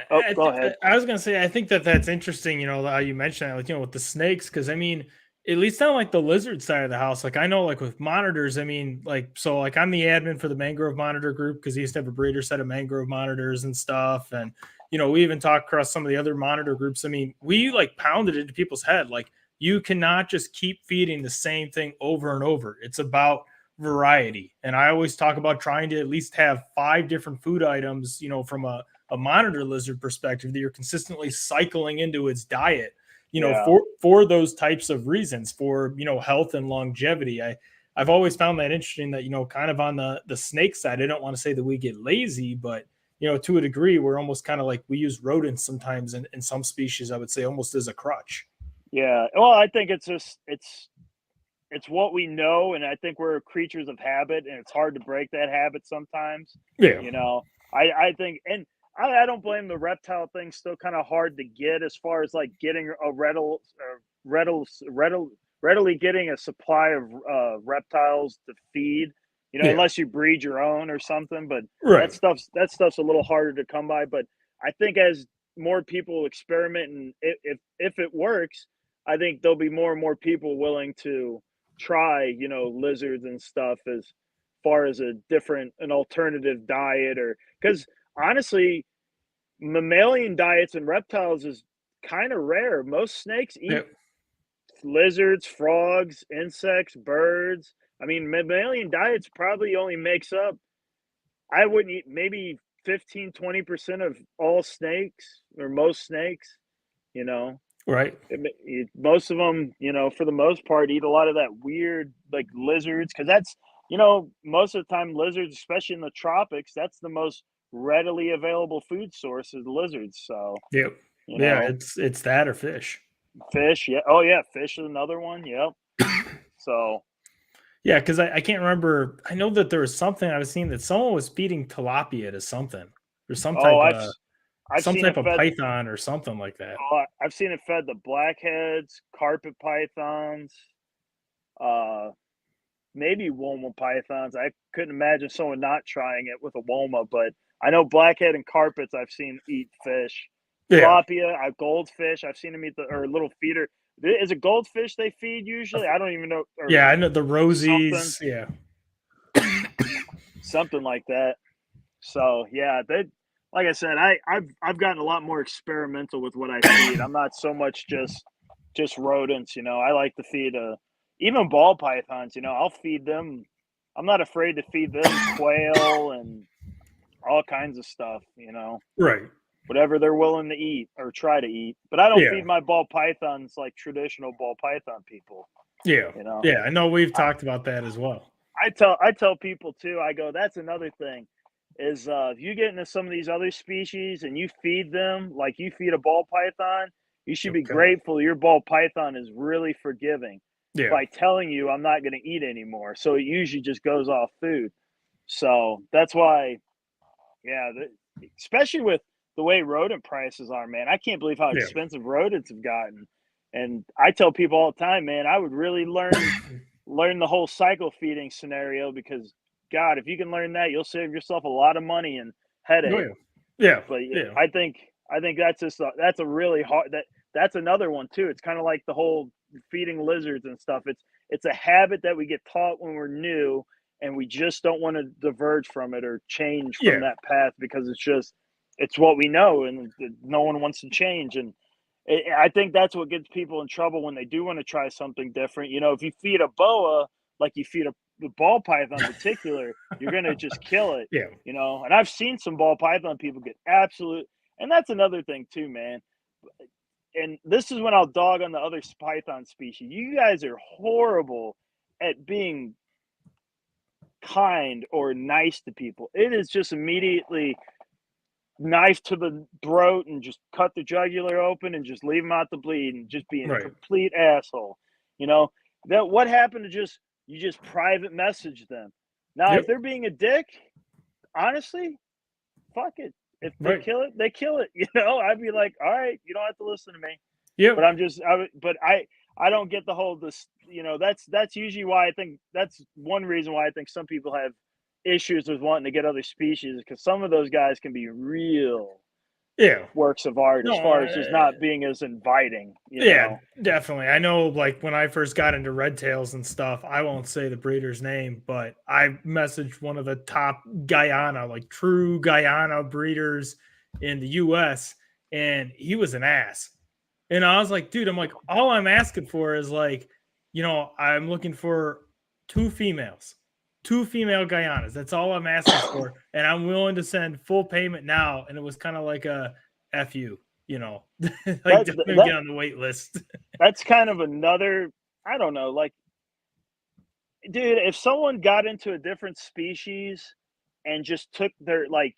Oh, go ahead. I was gonna say I think that's interesting. How you mentioned that, like with the snakes, because I mean, at least on like the lizard side of the house, like I know like with monitors, I mean, like so like I'm the admin for the mangrove monitor group because he used to have a breeder set of mangrove monitors and stuff, and we even talked across some of the other monitor groups. I mean, we like pounded into people's head like you cannot just keep feeding the same thing over and over. It's about variety, and I always talk about trying to at least have 5 different food items, from a monitor lizard perspective that you're consistently cycling into its diet, Yeah, for those types of reasons, for health and longevity. I've always found that interesting that kind of on the snake side, I don't want to say that we get lazy, but to a degree we're almost kind of like we use rodents sometimes in some species, I would say almost as a crutch. yeah. Well, I think it's just it's what we know, and I think we're creatures of habit, and it's hard to break that habit sometimes. Yeah. You know, I think, and I don't blame the reptile thing. Still kind of hard to get as far as like getting a readily getting a supply of reptiles to feed. Yeah. Unless you breed your own or something. But Right. that stuff's a little harder to come by. But I think as more people experiment, and if it works, I think there'll be more and more people willing to try, lizards and stuff as far as an alternative diet, or because honestly, mammalian diets and reptiles is kind of rare. Most snakes Yeah. eat lizards, frogs, insects, birds. I mean, mammalian diets probably only makes up, I wouldn't eat maybe 15-20% of all snakes or most snakes, you know. Right. Most of them, for the most part, eat a lot of that weird like lizards, because that's most of the time lizards, especially in the tropics, that's the most readily available food source is lizards. So Yep. you Yeah, know, it's that or fish. fish, yeah, oh yeah, fish is another one. Yep. So Yeah, because I can't remember. I know that there was something I was seeing that someone was feeding tilapia to something, or oh, I've some seen type it of fed. python or something like that. I've seen it fed the blackheads, carpet pythons, uh, maybe Woma pythons. I couldn't imagine someone not trying it with a Woma, but I know blackhead and carpets I've seen eat fish. Yeah, Tilapia, goldfish. I've seen them eat or little feeder. Is it goldfish they feed usually? I don't even know, or yeah, I know the something, rosies. Yeah, something like that. So yeah, they like I said, I've gotten a lot more experimental with what I feed. I'm not so much just rodents. I like to feed even ball pythons. I'll feed them. I'm not afraid to feed them quail and all kinds of stuff. right. Whatever they're willing to eat or try to eat. But I don't Yeah, feed my ball pythons like traditional ball python people. yeah, You know, yeah. I know we've talked about that as well. I tell people too. I go, that's another thing, is if you get into some of these other species and you feed them like you feed a ball python, you should be Okay. grateful your ball python is really forgiving Yeah, by telling you I'm not going to eat anymore. So it usually just goes off food. So that's why, yeah, especially with the way rodent prices are, man. I can't believe how yeah, expensive rodents have gotten. And I tell people all the time, man, I would really learn the whole cycle feeding scenario, because God, if you can learn that, you'll save yourself a lot of money and Oh, headache. yeah. Yeah. But Yeah. I think that's a really hard that's another one too. It's kind of like the whole feeding lizards and stuff. It's a habit that we get taught when we're new, and we just don't want to diverge from it or change from Yeah. that path, because it's what we know, and no one wants to change. And I think that's what gets people in trouble when they do want to try something different. If you feed a boa like you feed the ball python in particular, you're gonna just kill it. Yeah. And I've seen some ball python people get absolute. And that's another thing too, man. And this is when I'll dog on the other python species. You guys are horrible at being kind or nice to people. It is just immediately knife to the throat and just cut the jugular open and just leave them out to bleed and just being a Right. complete asshole. You know that what happened to just private message them. Now, if Yep. they're being a dick, honestly, fuck it. If they Right. kill it, they kill it. I'd be like, all right, you don't have to listen to me. But Yep. I don't get the whole this. That's usually why I think that's one reason why I think some people have issues with wanting to get other species, because some of those guys can be real Yeah. works of art as No. far as just not being as inviting. Yeah, definitely. I know, like when I first got into red tails and stuff, I won't say the breeder's name, but I messaged one of the top Guyana, like true Guyana breeders in the US, and he was an ass. And I was like, dude, I'm like, all I'm asking for is like, I'm looking for two females, two female Guyanas. That's all I'm asking for. And I'm willing to send full payment now. And it was kind of like a F you, like That don't even that get on the wait list. that's kind of another. I don't know, like, dude, if someone got into a different species and just took their like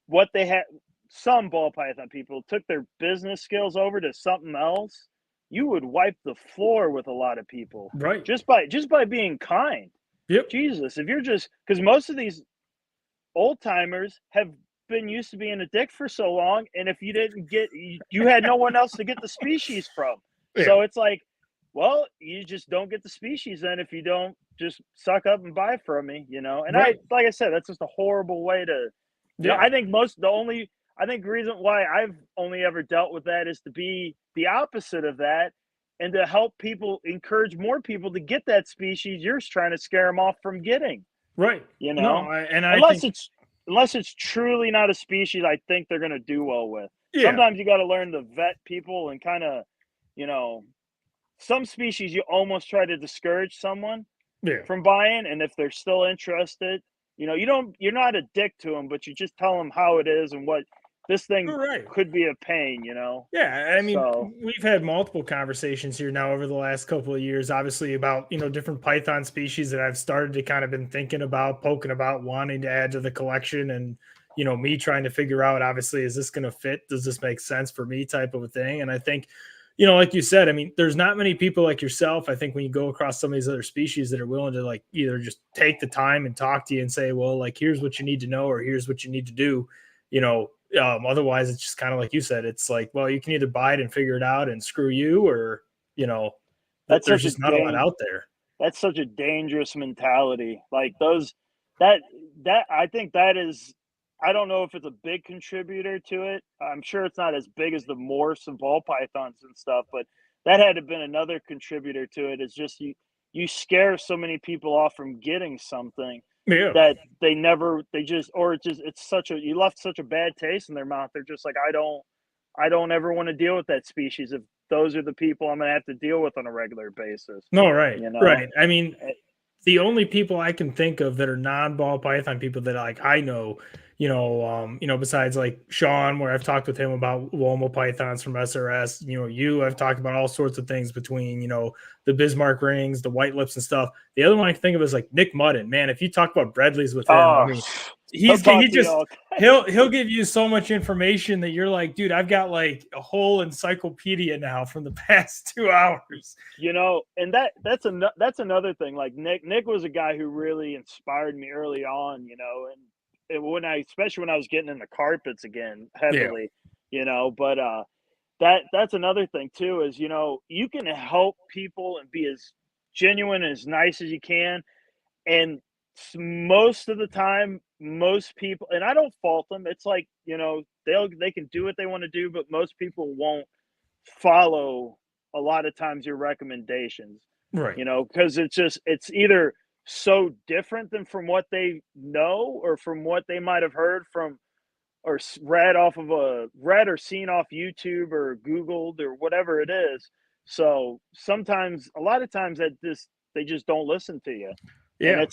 what they had, some ball python people took their business skills over to something else, you would wipe the floor with a lot of people Right. just by being kind. Yep. Jesus, if you're just because most of these old timers have been used to being a dick for so long, and if you didn't get, you had no one else to get the species from. Yeah. So it's like, well, you just don't get the species then if you don't just suck up and buy from me. And Right. like I said, that's just a horrible way to. Yeah. I think the reason why I've only ever dealt with that is to be the opposite of that, and to help people, encourage more people to get that species you're trying to scare them off from getting. Right. You No, know, I unless think, it's truly not a species I think they're going to do well with. yeah. Sometimes you got to learn to vet people and kind of, you know, some species you almost try to discourage someone Yeah. from buying, and if they're still interested, you're not a dick to them, but you just tell them how it is and what this thing Right. could be a pain. Yeah, I mean, So we've had multiple conversations here now over the last couple of years, obviously about, different Python species that I've started to kind of been thinking about, poking about, wanting to add to the collection. And, me trying to figure out, obviously, is this going to fit? Does this make sense for me type of a thing? And I think, like you said, I mean, there's not many people like yourself. I think when you go across some of these other species that are willing to like either just take the time and talk to you and say, well, like, here's what you need to know, or here's what you need to do, otherwise it's just kind of like you said, it's like, well, you can either buy it and figure it out and screw you, or that's there's such a just not a lot out there. that's such a dangerous mentality. Like those that that I think that is, I don't know if it's a big contributor to it. I'm sure it's not as big as the morphs and ball pythons and stuff, but that had to have been another contributor to it. It's just you scare so many people off from getting something Yeah. that they just, or it's such a, you left such a bad taste in their mouth. They're just like, I don't ever want to deal with that species if those are the people I'm gonna have to deal with on a regular basis. No, right, You know? right. I mean, Eh, the only people I can think of that are non-ball python people that like I know, besides like Sean, where I've talked with him about Lomo pythons from SRS, I've talked about all sorts of things between, the Bismarck rings, the white lips and stuff. The other one I can think of is like Nick Mudden. Man, if you talk about Bredleys with him, I Oh, mean, he'll talk he to you just all. he'll give you so much information that you're like, dude, I've got like a whole encyclopedia now from the past 2 hours. And that's another thing. Like Nick was a guy who really inspired me early on. And when especially when I was getting into carpets again Yeah. heavily. But that's another thing too, is, you can help people and be as genuine, as nice as you can. And most of the time, most people, and I don't fault them. It's like, they can do what they want to do, but most people won't follow a lot of times your recommendations, Right. because it's either so different than from what they know, or from what they might have heard from, or read or seen off YouTube or Googled or whatever it is. So sometimes, a lot of times, they just don't listen to you, and Yeah.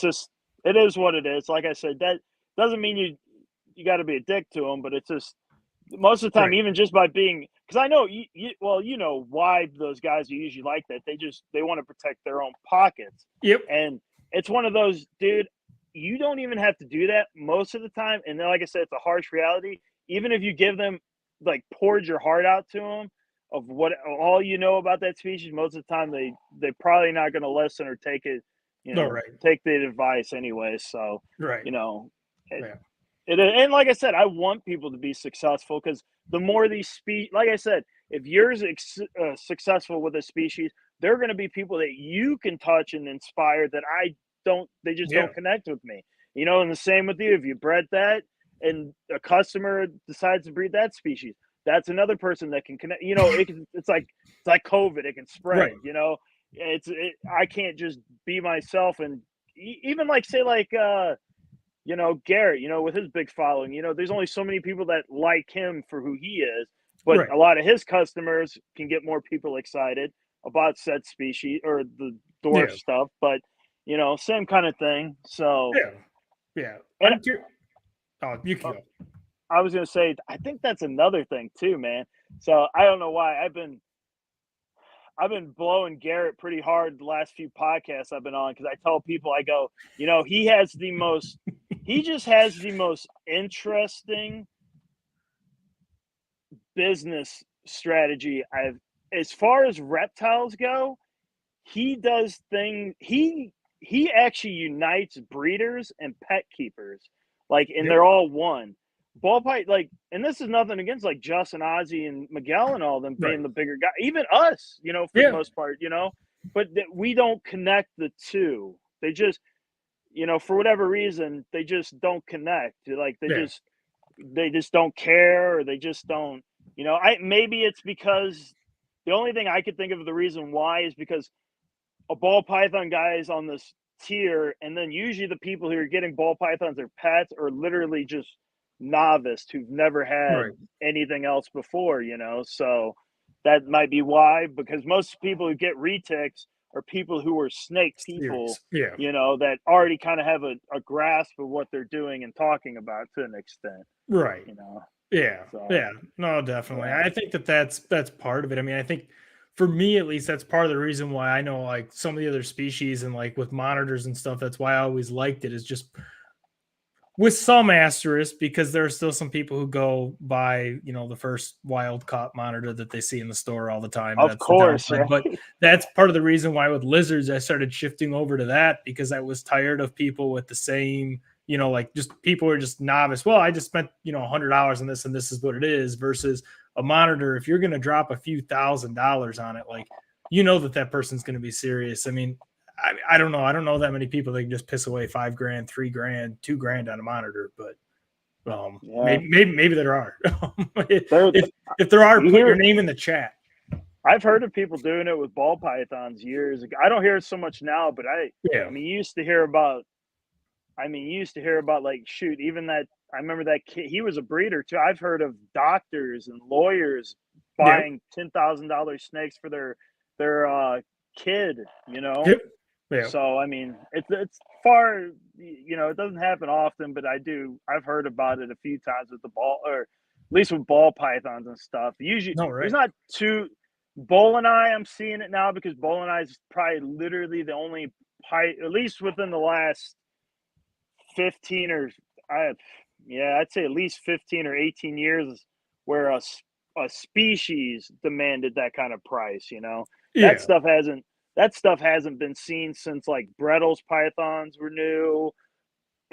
it is what it is. Like I said, that doesn't mean you got to be a dick to them, but it's just, most of the time, Right. even just by being, because I know well, why those guys are usually like that. They want to protect their own pockets, Yep. and it's one of those, dude. You don't even have to do that most of the time, and then, like I said, it's a harsh reality. Even if you give them, like, poured your heart out to them of what all about that species, most of the time they probably not going to listen or take it, No. Right. take the advice anyway. So, Right. you know, Yeah. and like I said, I want people to be successful, because the more these like I said, if you're successful with a species, there are going to be people that you can touch and inspire that I don't. They just Yeah. don't connect with me. And the same with you. If you bred that, and a customer decides to breed that species, that's another person that can connect. It's like COVID. It can spread. Right. I can't just be myself, and even, like, say, like, Garrett, with his big following, there's only so many people that like him for who he is, but Right. a lot of his customers can get more people excited about said species or the dwarf Yeah. stuff. But, same kind of thing. So, Yeah. Yeah. and I'm curious. Oh, you can go. I was going to say, I think that's another thing too, man. So I don't know why I've been blowing Garrett pretty hard the last few podcasts I've been on, because I tell people, I go, he just has the most interesting business strategy as far as reptiles go. He does things, he actually unites breeders and pet keepers, like, and Yep. they're all one. Ball pipe, like, and this is nothing against, like, Justin, Ozzy, and Miguel, and all them Right. being the bigger guy, even us, for the Yeah. most part, but we don't connect the two. They just, for whatever reason, they just don't connect. Like, Yeah. they just don't care, or they just don't, maybe it's because the only thing I could think of the reason why is because a ball python guy is on this tier, and then usually the people who are getting ball pythons or pets are literally just novice who've never had Right. anything else before, so that might be why, because most people who get retics are people who are snake people, Serious. Yeah. that already kind of have a grasp of what they're doing and talking about to an extent, Right. you know Yeah. so Yeah. No, definitely. yeah. I think that's part of it. I mean, I think for me at least, that's part of the reason why I know, like, some of the other species, and, like, with monitors and stuff, that's why I always liked it, is just with some asterisk, because there are still some people who go buy, the first wild caught monitor that they see in the store all the time. Of That's the course, downside. right. But that's part of the reason why with lizards, I started shifting over to that, because I was tired of people with the same, like, just people who are just novice. Well, I just spent, $100 on this, and this is what it is, versus a monitor. If you're going to drop a few $1,000s on it, like, that person's going to be serious. I mean, I don't know. I don't know that many people that can just piss away $5,000, $3,000, $2,000 on a monitor, but Yeah, maybe there are. there if there are, you put your hear name in the chat. I've heard of people doing it with ball pythons years ago. I don't hear it so much now, but Yeah, mean, you used to hear about. Like, shoot, even that. I remember that kid. He was a breeder too. I've heard of doctors and lawyers yep, buying $10,000 snakes for their kid. yep, yeah, So I mean, it's far. It doesn't happen often, but I've heard about it a few times with the ball, or at least with ball pythons and stuff. Usually, no, there's right, not too. Bull and I'm seeing it now, because Bull and is probably literally the only at least within the last 15 or I I'd say at least 15 or 18 years, where a species demanded that kind of price. That yeah, stuff hasn't been seen since, like, Bredl's pythons were new,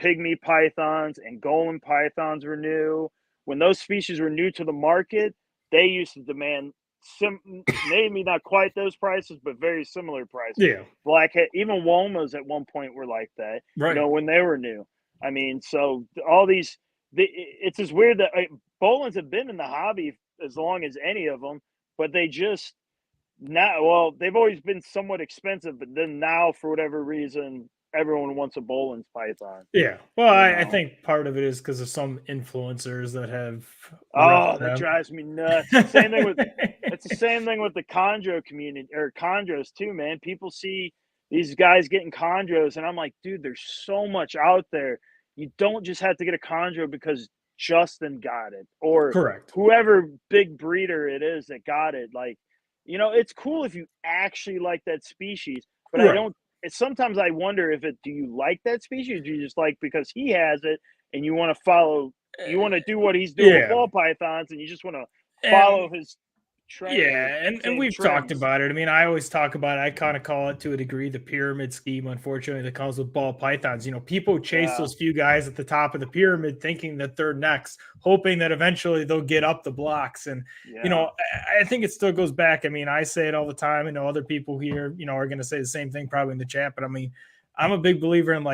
pygmy pythons and golem pythons were new. When those species were new to the market, they used to demand maybe not quite those prices, but very similar prices. Yeah. Blackhead, even Womas at one point were like that, Right. when they were new. I mean, so all these, it's just weird that Bolins have been in the hobby as long as any of them, but they just now, they've always been somewhat expensive, but then now for whatever reason, everyone wants a Bolin's python. Yeah. Well, I think part of it is because of some influencers that have. Oh, that drives me nuts. Same thing with it's the same thing with the chondro community or chondros too, man. People see these guys getting chondros, and I'm like, dude, there's so much out there. You don't just have to get a chondro because Justin got it or Correct. whoever big breeder it is that got it. Like, it's cool if you actually like that species, but I don't. Sometimes I wonder if do you like that species? Or do you just like because he has it and you want to follow? You want to do what he's doing with ball pythons, and you just want to follow his trend. Yeah, and we've talked about it. I mean, I always talk about it. I kind of call it to a degree the pyramid scheme, unfortunately, that comes with ball pythons. People chase those few guys at the top of the pyramid thinking that they're next, hoping that eventually they'll get up the blocks. And, I think it still goes back. I mean, I say it all the time. I know other people here, are going to say the same thing probably in the chat. But I mean, I'm a big believer in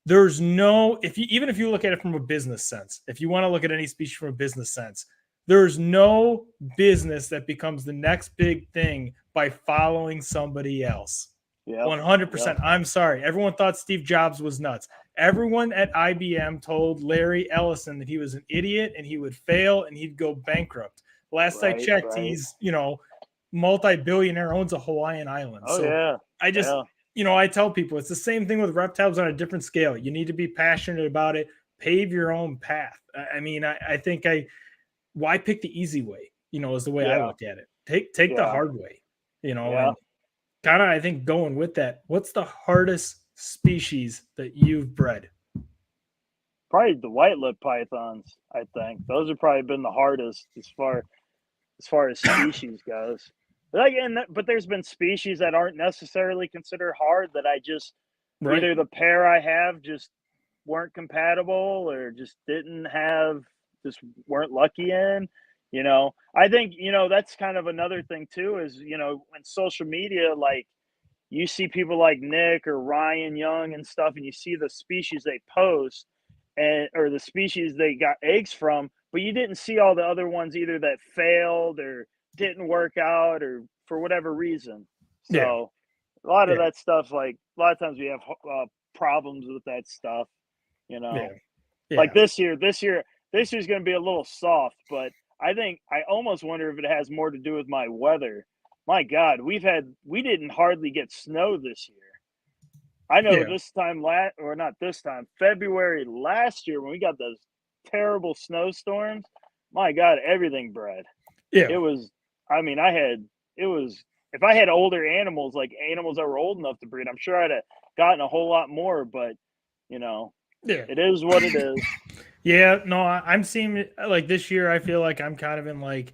there's no, even if you look at it from a business sense, if you want to look at any species from a business sense, there's no business that becomes the next big thing by following somebody else. 100%. I'm sorry. Everyone thought Steve Jobs was nuts. Everyone at IBM told Larry Ellison that he was an idiot and he would fail and he'd go bankrupt. Last I checked, he's, multi-billionaire, owns a Hawaiian island. I just, I tell people it's the same thing with reptiles on a different scale. You need to be passionate about it. Pave your own path. I mean, I think why pick the easy way, is the way I look at it. Take the hard way, and kind of, I think going with that, what's the hardest species that you've bred? Probably the white lip pythons. I think those have probably been the hardest as far as species goes. But there's been species that aren't necessarily considered hard that I just either the pair I have just weren't compatible or just weren't lucky in. I think that's kind of another thing too is when social media, like you see people like Nick or Ryan Young and stuff, and you see the species they post or the species they got eggs from, but you didn't see all the other ones either that failed or didn't work out or for whatever reason. So a lot of that stuff, like a lot of times we have problems with that stuff, like this year's going to be a little soft, but I think I almost wonder if it has more to do with my weather. My God, we didn't hardly get snow this year. I know this time February last year when we got those terrible snowstorms, my God, everything bred. It was, I mean, if I had older animals, like animals that were old enough to breed, I'm sure I'd have gotten a whole lot more, but it is what it is. I'm seeing like this year, I feel like I'm kind of in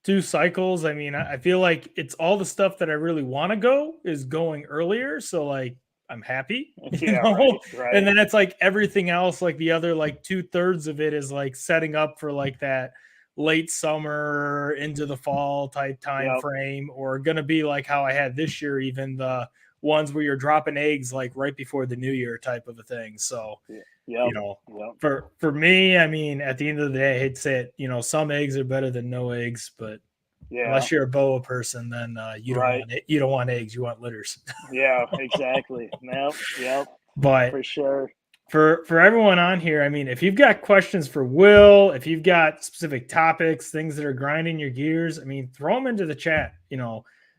two cycles. I mean, I feel like it's all the stuff that I really want to go is going earlier. So I'm happy, Right. And then it's everything else, the other 2/3 of it is setting up for that late summer into the fall type time frame, or gonna be how I had this year, even the ones where you're dropping eggs right before the new year type of a thing. So for me, I mean, at the end of the day, I hate to say it, some eggs are better than no eggs, but unless you're a boa person, then you don't want eggs, you want litters. Exactly. Yep. But for sure. For everyone on here, I mean, if you've got questions for Will, if you've got specific topics, things that are grinding your gears, I mean, throw them into the chat,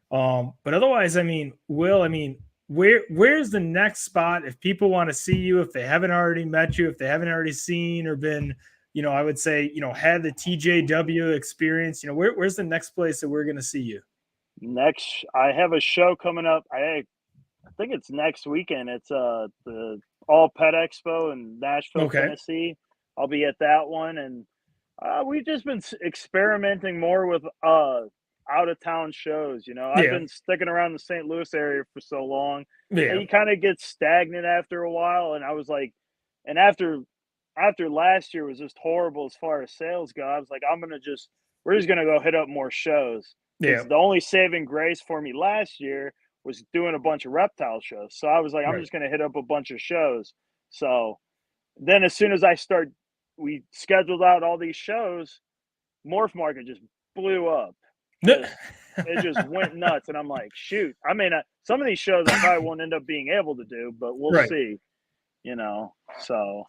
but otherwise, I mean, Will, I mean, where's the next spot if people want to see you, if they haven't already met you, if they haven't already seen or been, I would say, had the TJW experience, where's the next place that we're going to see you? Next, I have a show coming up. I think it's next weekend. It's the All Pet Expo in Nashville, Tennessee. I'll be at that one, and we've just been experimenting more with out of town shows. I've been sticking around the St. Louis area for so long, and you kind of get stagnant after a while. And I was like, and after last year was just horrible as far as sales go, I was like, we're just gonna go hit up more shows. because the only saving grace for me last year was doing a bunch of reptile shows. So I was like, I'm just going to hit up a bunch of shows. So then as soon as we scheduled out all these shows, Morph Market just blew up. It just went nuts. And I'm like, shoot, I mean, some of these shows I probably won't end up being able to do, but we'll see, so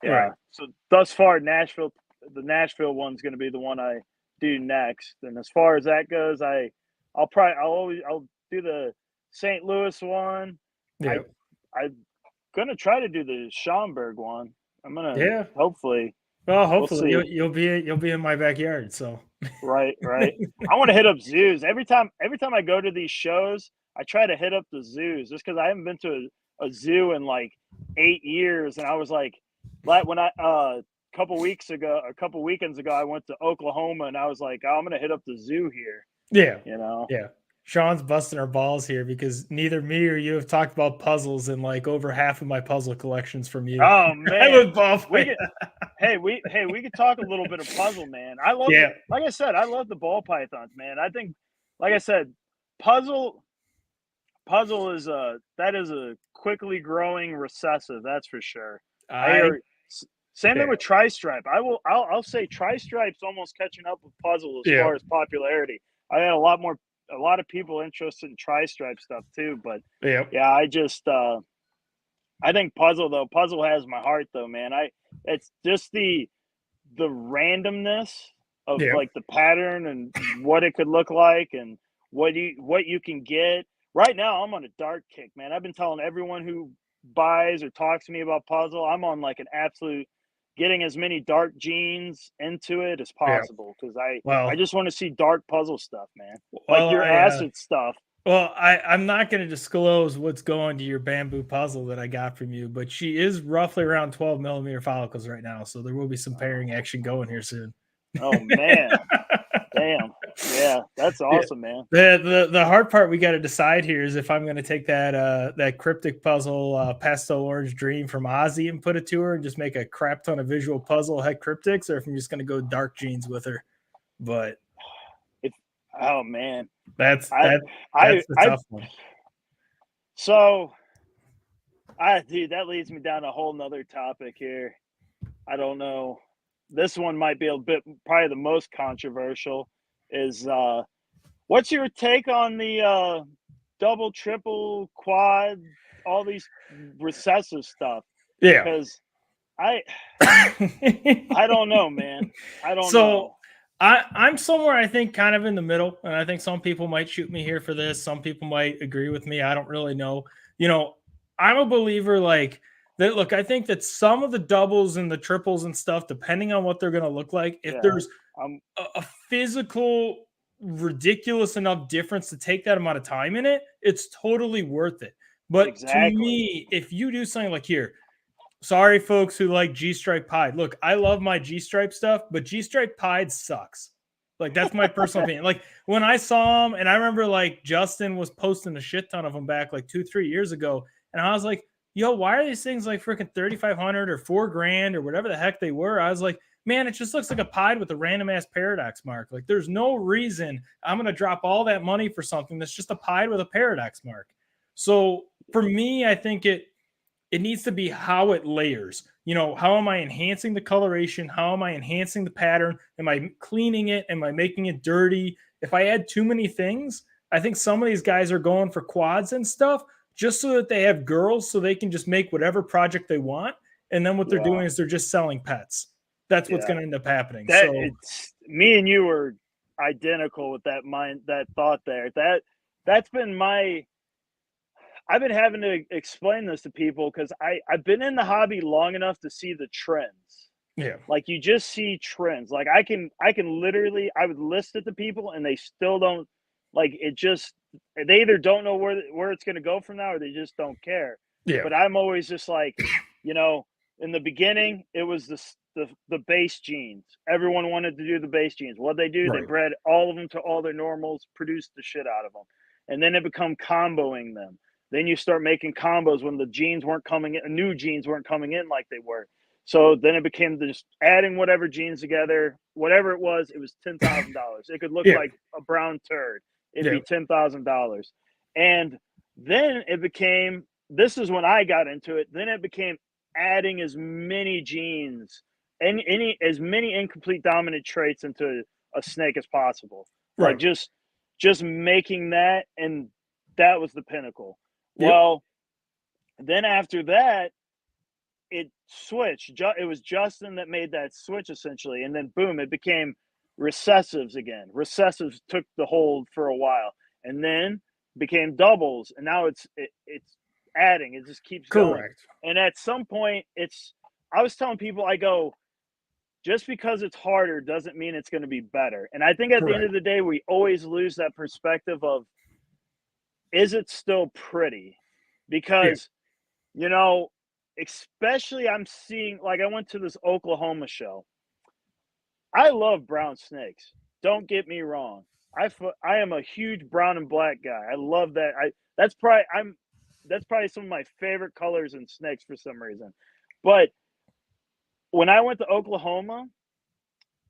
yeah. So thus far, the Nashville one's going to be the one I do next. And as far as that goes, I'll do the St. Louis one. Yeah. I'm gonna try to do the Schaumburg one. I'm gonna hopefully. Well, hopefully you'll be in my backyard. So right. I want to hit up zoos every time I go to these shows. I try to hit up the zoos just because I haven't been to a zoo in like 8 years, and I was like when I a couple weekends ago, I went to Oklahoma, and I was like, oh, I'm gonna hit up the zoo here. Yeah, Yeah. Sean's busting our balls here because neither me or you have talked about puzzles in like over half of my puzzle collections from you. Oh man, I love ball we could talk a little bit of puzzle, man. I love like I said, I love the ball pythons, man. I think, like I said, puzzle is a quickly growing recessive, that's for sure. Same thing with tri-stripe. I'll say tri-stripe's almost catching up with puzzle as far as popularity. I had a lot of people interested in tri-stripe stuff too, but I just I think puzzle has my heart though, man. It's just the randomness of like the pattern and what it could look like and what you can get. Right now I'm on a dark kick, man. I've been telling everyone who buys or talks to me about puzzle, I'm on like an absolute getting as many dark genes into it as possible because I just want to see dark puzzle stuff, man. Like your acid stuff. Well, I'm not going to disclose what's going to your bamboo puzzle that I got from you, but she is roughly around 12 millimeter follicles right now, so there will be some pairing action going here soon. Oh man, damn, yeah, that's awesome, man. The hard part we got to decide here is if I'm going to take that cryptic puzzle pastel orange dream from Ozzy and put it to her and just make a crap ton of visual puzzle head cryptics, or if I'm just going to go dark genes with her. But oh man, that's the tough one. So, dude, that leads me down a whole nother topic here. I don't know. This one might be probably the most controversial. Is what's your take on the double, triple, quad, all these recessive stuff? Yeah, because I don't know, man. I don't know. So I'm somewhere, I think, kind of in the middle, and I think some people might shoot me here for this. Some people might agree with me. I don't really know. I'm a believer like that. Look, I think that some of the doubles and the triples and stuff, depending on what they're going to look like, if there's a physical, ridiculous enough difference to take that amount of time in it, it's totally worth it. But to me, if you do something like here, sorry, folks who like G-Stripe Pied. Look, I love my G-Stripe stuff, but G-Stripe Pied sucks. Like, that's my personal opinion. Like, when I saw them, and I remember, like, Justin was posting a shit ton of them back, like, 2-3 years ago, and I was like, yo, why are these things, like, freaking $3,500 or $4,000 or whatever the heck they were? I was like, man, it just looks like a Pied with a random-ass paradox mark. Like, there's no reason I'm going to drop all that money for something that's just a Pied with a paradox mark. So, for me, I think it needs to be how it layers. How am I enhancing the coloration? How am I enhancing the pattern? Am I cleaning it? Am I making it dirty? If I add too many things, I think some of these guys are going for quads and stuff just so that they have girls so they can just make whatever project they want. And then what they're doing is they're just selling pets. That's what's going to end up happening. Me and you were identical with that thought there. That's been I've been having to explain this to people because I've been in the hobby long enough to see the trends. Yeah. Like, you just see trends. Like, I can literally, I would list it to people and they still don't, like, they either don't know where it's going to go from now or they just don't care. Yeah. But I'm always just like, in the beginning, it was the base genes. Everyone wanted to do the base genes. What they do, They bred all of them to all their normals, produced the shit out of them. And then it become comboing them. Then you start making combos when the genes weren't coming in, new genes weren't coming in like they were. So then it became just adding whatever genes together, whatever it was $10,000. It could look like a brown turd. It'd be $10,000. And then it became, this is when I got into it. Then it became adding as many genes and as many incomplete dominant traits into a snake as possible. Right. Like just making that, and that was the pinnacle. Well, then after that, it switched. It was Justin that made that switch essentially, and then boom, it became recessives again. Recessives took the hold for a while, and then became doubles, and now it's adding. It just keeps going. And at some point, I was telling people, I go, just because it's harder doesn't mean it's going to be better. And I think at the end of the day, we always lose that perspective of, is it still pretty? Because, you know, especially I'm seeing, like I went to this Oklahoma show. I love brown snakes. Don't get me wrong. I am a huge brown and black guy. I love that. That's probably some of my favorite colors in snakes for some reason. But when I went to Oklahoma,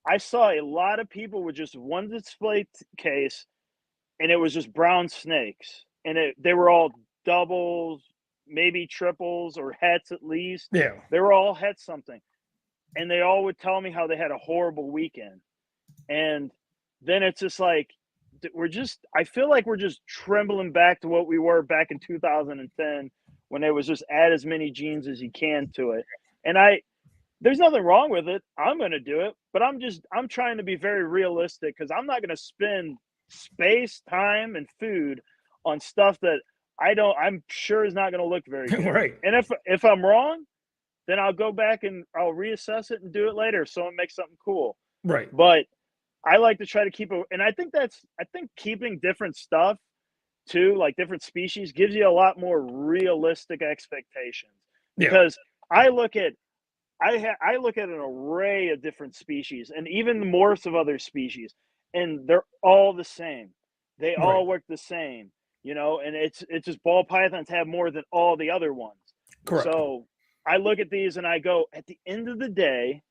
I saw a lot of people with just one display case, and it was just brown snakes, and they were all doubles, maybe triples or hets at least. Yeah, they were all het something, and they all would tell me how they had a horrible weekend. And then it's just like I feel like we're just trembling back to what we were back in 2010 when it was just add as many genes as you can to it. And there's nothing wrong with it. I'm going to do it, but I'm trying to be very realistic, because I'm not going to spend space, time, and food on stuff that I'm sure is not going to look very good. Right. And if I'm wrong, then I'll go back and I'll reassess it and do it later, so it makes something cool. Right. But I like to try to keep it, and I think keeping different stuff too, like different species, gives you a lot more realistic expectations. Because I look at an array of different species, and even the morphs of other species, and they're all the same. They all work the same, you know, and it's just ball pythons have more than all the other ones. Correct. So I look at these and I go, at the end of the day,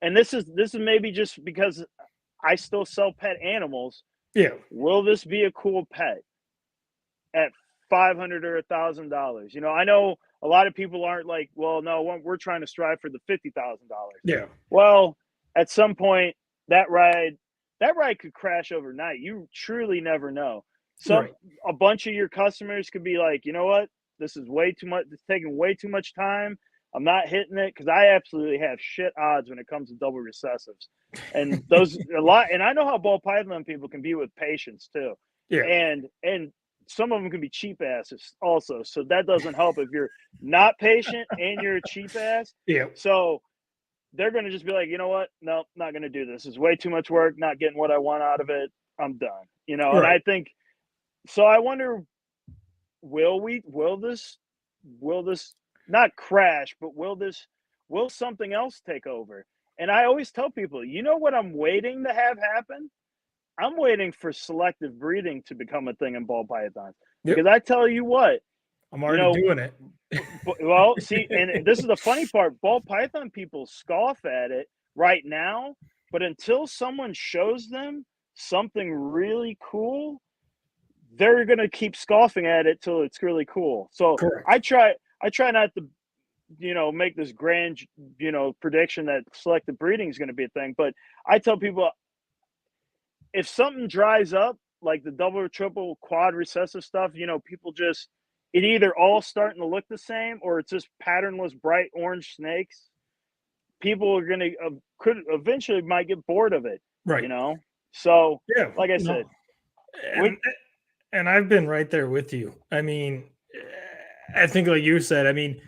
and this is maybe just because I still sell pet animals. Yeah. Will this be a cool pet at $500 or $1,000? You know, I know a lot of people aren't like, well, no, we're trying to strive for the $50,000. Yeah. Well, at some point, that ride could crash overnight. You truly never know. A bunch of your customers could be like, you know what, this is way too much. It's taking way too much time. I'm not hitting it, because I absolutely have shit odds when it comes to double recessives, and those a lot. And I know how ball python people can be with patience too. Yeah. And some of them can be cheap asses also. So that doesn't help if you're not patient and you're a cheap ass. Yeah. So they're going to just be like, you know what? No, not going to do this. It's way too much work. Not getting what I want out of it. I'm done. You know, and I think, so I wonder, will this not crash, but will something else take over? And I always tell people, you know what I'm waiting to have happen? I'm waiting for selective breeding to become a thing in ball pythons. Because I tell you what, I'm already doing it. Well, see, and this is the funny part. Ball python people scoff at it right now, but until someone shows them something really cool, they're going to keep scoffing at it till it's really cool. So I try not to, you know, make this grand, you know, prediction that selective breeding is going to be a thing. But I tell people, if something dries up, like the double or triple quad recessive stuff, you know, people just, it either all starting to look the same, or it's just patternless bright orange snakes. People are going to could eventually might get bored of it, you know? So like I said, and I've been right there with you. I mean, I think like you said, I mean,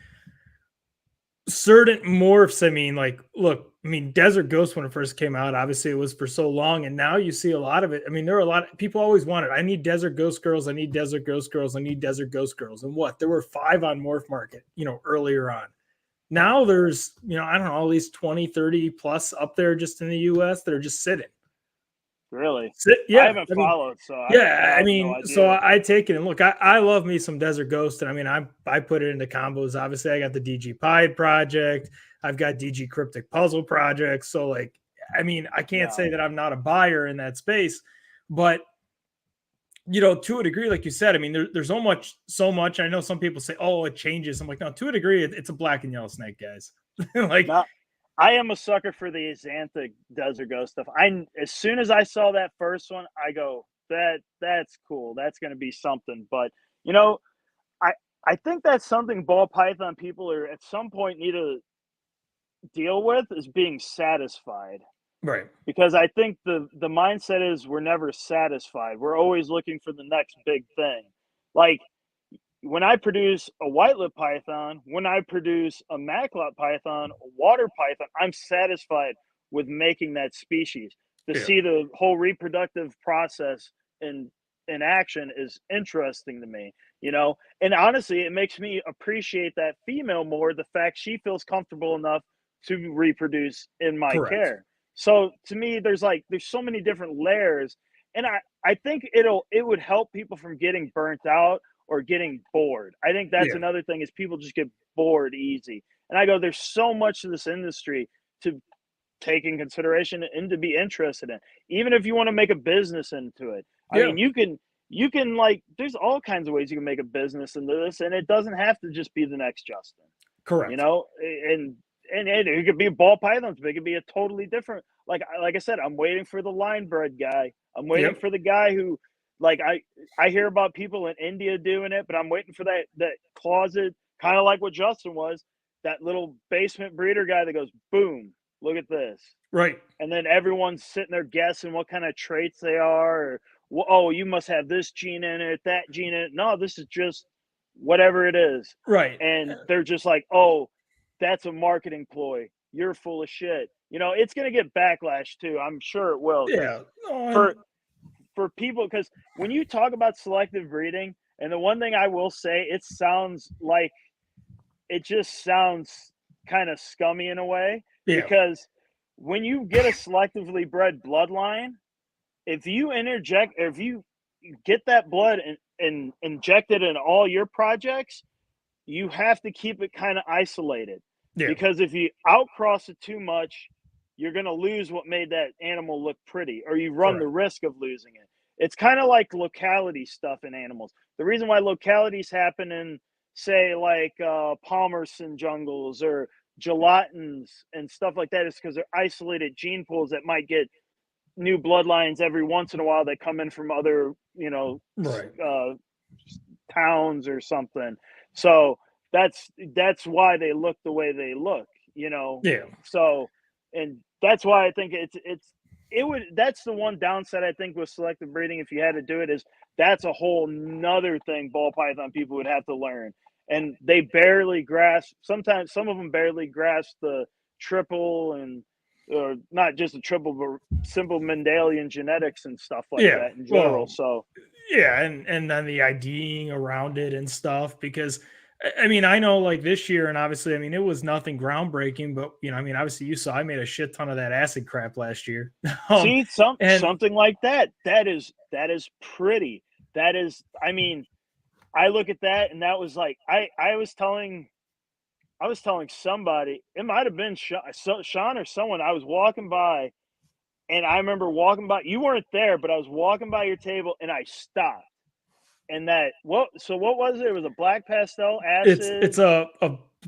certain morphs, I mean, like, look, I mean, Desert Ghost, when it first came out, obviously it was for so long, and now you see a lot of it. I mean, there are a lot of people always wanted, I need Desert Ghost girls, I need Desert Ghost girls, I need Desert Ghost girls. And what? There were 5 on Morph Market, you know, earlier on. Now there's, you know, I don't know, at least 20, 30 plus up there just in the US that are just sitting. Really? I Yeah, haven't followed, so I I have no mean, so idea. I take it and look. I love me some Desert Ghost, and I mean, I put it into combos. Obviously, I got the DG Pied project. I've got DG Cryptic Puzzle project. So, like, I mean, I can't Yeah. say that I'm not a buyer in that space, but to a degree, like you said, I mean, there's so much. I know some people say, "Oh, it changes." I'm like, no, to a degree, it's a black and yellow snake, guys. Like, Now, I am a sucker for the Xanthic Desert Ghost stuff. As soon as I saw that first one, I go, that's cool. That's going to be something. But you know, I I think that's something ball python people are at some point need to deal with is being satisfied. right, Because I think the mindset is we're never satisfied. We're always looking for the next big thing. Like when I produce a white lip python, when I produce a maclot python, a water python, I'm satisfied with making that species. To yeah, see the whole reproductive process in action is interesting to me, And honestly, it makes me appreciate that female more. The fact she feels comfortable enough to reproduce in my correct, care. So to me, there's so many different layers, and I think it would help people from getting burnt out or getting bored. I think that's yeah, another thing is people just get bored easy. And I go, there's so much to this industry to take in consideration and to be interested in. Even if you want to make a business into it. I yeah, mean, you can like there's all kinds of ways you can make a business into this, and it doesn't have to just be the next Justin. You correct, know, and it could be a ball pythons, but it could be a totally different. Like I said, I'm waiting for the line bred guy. I'm waiting yep, for the guy who, like I hear about people in India doing it, but I'm waiting for that closet, kind of like what Justin was, that little basement breeder guy that goes, boom, look at this, right. and then everyone's sitting there guessing what kind of traits they are, or well, oh, you must have this gene in it, that gene in it. No, this is just whatever it is, Right. and they're just like, oh, that's a marketing ploy. You're full of shit. It's gonna get backlash too. I'm sure it will, because Yeah. No, and for for people, because when you talk about selective breeding, and the one thing I will say, it just sounds kind of scummy in a way, yeah, because when you get a selectively bred bloodline, if you interject, or if you get that blood and inject it in all your projects, you have to keep it kind of isolated, yeah, because if you outcross it too much, you're going to lose what made that animal look pretty, or you run the correct. risk of losing it. It's kind of like locality stuff in animals. The reason why localities happen in, say, like Palmerston jungles or gelatins and stuff like that is because they're isolated gene pools that might get new bloodlines every once in a while that come in from other, Right. uh, towns or something. So that's why they look the way they look. Yeah. So, and that's why I think that's the one downside I think with selective breeding. If you had to do it, is that's a whole nother thing ball python people would have to learn. And they barely grasp, sometimes some of them barely grasp the triple, and or not just a triple, but simple Mendelian genetics and stuff like Yeah. that in general. Well, So yeah, and then the IDing around it and stuff, because I mean, I know like this year, and obviously, I mean, it was nothing groundbreaking, but I mean, obviously you saw I made a shit ton of that acid crap last year. see, And something like that. That is pretty. That is, I mean, I look at that, and that was like I was telling somebody, it might have been Sean or someone. I was walking by, and I remember walking by. You weren't there, but I was walking by your table, and I stopped. And that what? So what was it? It was a black pastel it's acid.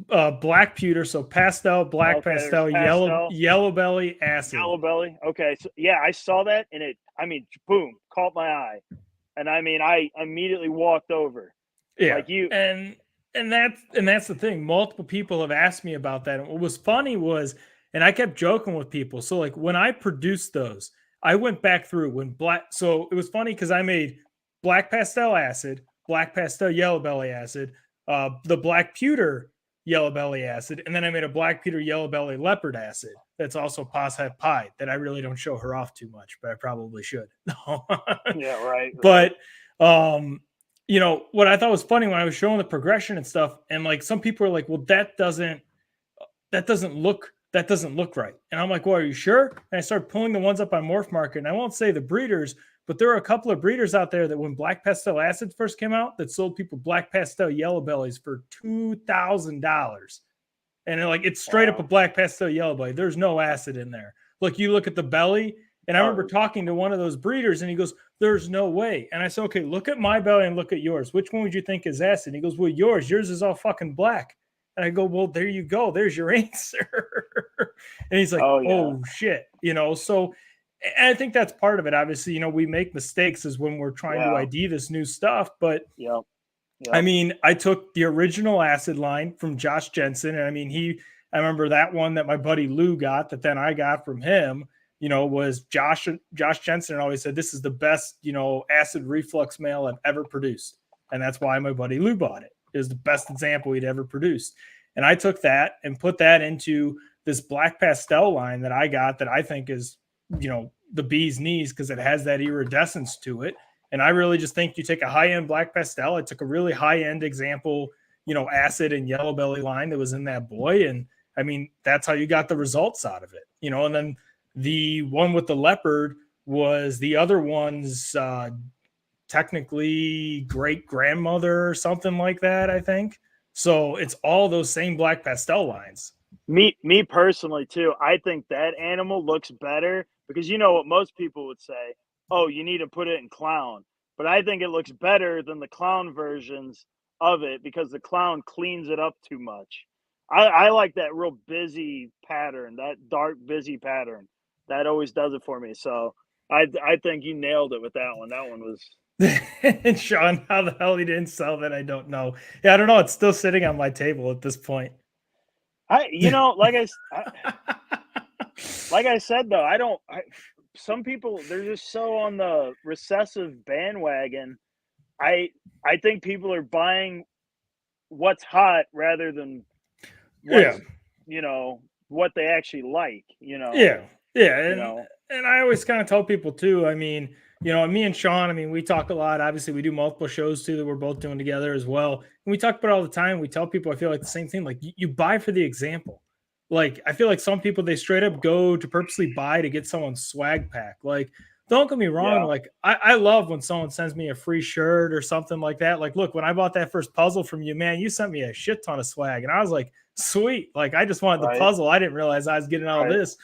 a black pewter, so pastel, black Okay, there's pastel, pastel. yellow belly, acid. Yellow belly. Okay, so yeah, I saw that, and I mean, boom, caught my eye, and I mean, I immediately walked over, Yeah. like you. And that's the thing. Multiple people have asked me about that. And what was funny was, and I kept joking with people. So like when I produced those, I went back through when black. So it was funny because I made black pastel acid, black pastel yellow belly acid, the black pewter yellow belly acid, and then I made a black pewter yellow belly leopard acid. That's also Poshet pie that I really don't show her off too much, but I probably should. Yeah, right, right. But um what I thought was funny when I was showing the progression and stuff, and like some people are like, well, that doesn't look that doesn't look right. And I'm like, well, are you sure? And I started pulling the ones up on Morph Market. And I won't say the breeders, but there are a couple of breeders out there that when Black Pastel Acid first came out, that sold people Black Pastel Yellow Bellies for $2,000. And like, it's straight up a Black Pastel Yellow Belly. There's no acid in there. Look, you look at the belly, and I remember talking to one of those breeders, and he goes, there's no way. And I said, okay, look at my belly and look at yours. Which one would you think is acid? And he goes, well, yours is all fucking black. And I go, well, there you go. There's your answer. And he's like, oh shit. So and I think that's part of it. Obviously, we make mistakes as when we're trying to ID this new stuff. But I mean, I took the original acid line from Josh Jensen. And I mean, I remember that one that my buddy Lou got that then I got from him, was Josh Jensen always said, this is the best, acid reflux male I've ever produced. And that's why my buddy Lou bought it. It was the best example he'd ever produced. And I took that and put that into this Black Pastel line that I got that I think is, the bee's knees because it has that iridescence to it. And I really just think you take a high-end Black Pastel. I took a really high-end example, acid and yellow belly line that was in that boy. And I mean, that's how you got the results out of it, and then the one with the leopard was the other one's technically great grandmother or something like that, I think. So it's all those same Black Pastel lines. Me personally too. I think that animal looks better because what most people would say, oh, you need to put it in clown. But I think it looks better than the clown versions of it because the clown cleans it up too much. I like that real busy pattern, that dark busy pattern. That always does it for me. So I think you nailed it with that one. That one was. And Sean, how the hell he didn't sell that, I don't know. Yeah, I don't know. It's still sitting on my table at this point. Like I said though, some people, they're just so on the recessive bandwagon. I think people are buying what's hot rather than what they actually like. Yeah. And I always kind of tell people too. I mean, me and Sean, I mean, we talk a lot. Obviously, we do multiple shows too that we're both doing together as well. And we talk about it all the time. We tell people, I feel like the same thing. Like you buy for the example. Like I feel like some people, they straight up go to purposely buy to get someone's swag pack. Like, don't get me wrong. Yeah. Like I love when someone sends me a free shirt or something like that. Like, look, when I bought that first puzzle from you, man, you sent me a shit ton of swag. And I was like, sweet. Like, I just wanted the puzzle. I didn't realize I was getting all this.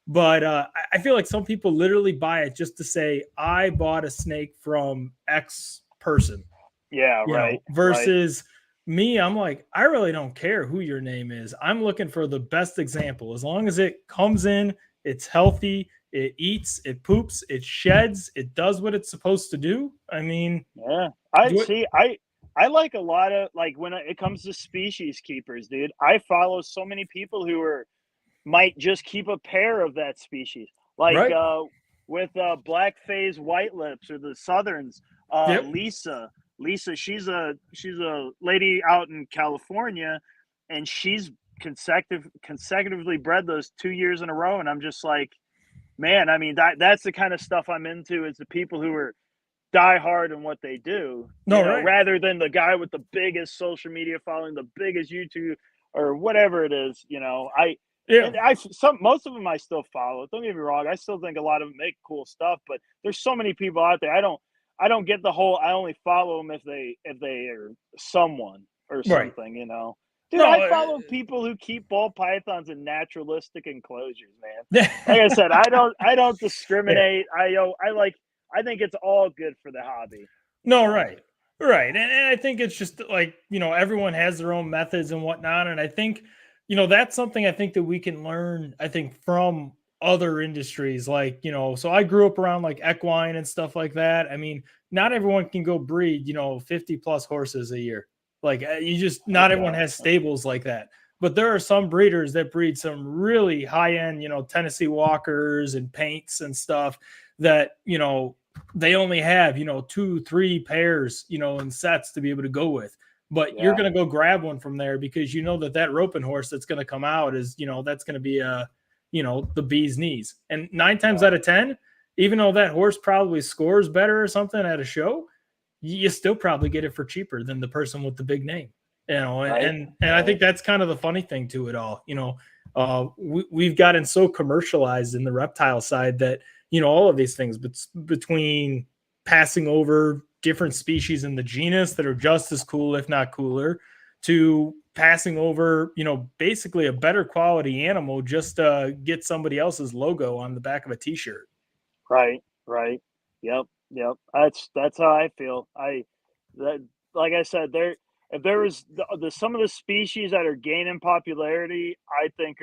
But I feel like some people literally buy it just to say, I bought a snake from X person. Yeah, right. Versus me, I'm like, I really don't care who your name is. I'm looking for the best example. As long as it comes in, it's healthy, it eats, it poops, it sheds, it does what it's supposed to do. I mean, yeah. I like a lot of, like, when it comes to species keepers, dude, I follow so many people who might just keep a pair of that species. Like with Black Phase White Lips or the Southerns, Lisa, she's a lady out in California, and she's consecutively bred those 2 years in a row. And I'm just like, man, I mean, that's the kind of stuff I'm into, is the people who are die hard in what they do, rather than the guy with the biggest social media following, the biggest YouTube or whatever it is. Most of them I still follow. Don't get me wrong. I still think a lot of them make cool stuff, but there's so many people out there. I don't get the whole, I only follow them if they are someone or something, Dude, I follow people who keep ball pythons in naturalistic enclosures, man. Like I said, I don't discriminate. I think it's all good for the hobby. No, right. And I think it's just like, everyone has their own methods and whatnot. And I think, that's something I think that we can learn, I think, from other industries. Like, so I grew up around like equine and stuff like that. I mean, not everyone can go breed, 50 plus horses a year. Like not everyone has stables like that. But there are some breeders that breed some really high end, Tennessee Walkers and paints and stuff that, they only have, 2-3 pairs, in sets to be able to go with. But you're going to go grab one from there because that roping horse that's going to come out is, that's going to be the bee's knees. And 9 times out of 10, even though that horse probably scores better or something at a show, you still probably get it for cheaper than the person with the big name, and I think that's kind of the funny thing to it all. we've gotten so commercialized in the reptile side that, all of these things, but between passing over different species in the genus that are just as cool, if not cooler, to passing over, basically a better quality animal just to get somebody else's logo on the back of a t-shirt. Right. Yep. That's how I feel. Like I said, if there was some of the species that are gaining popularity, I think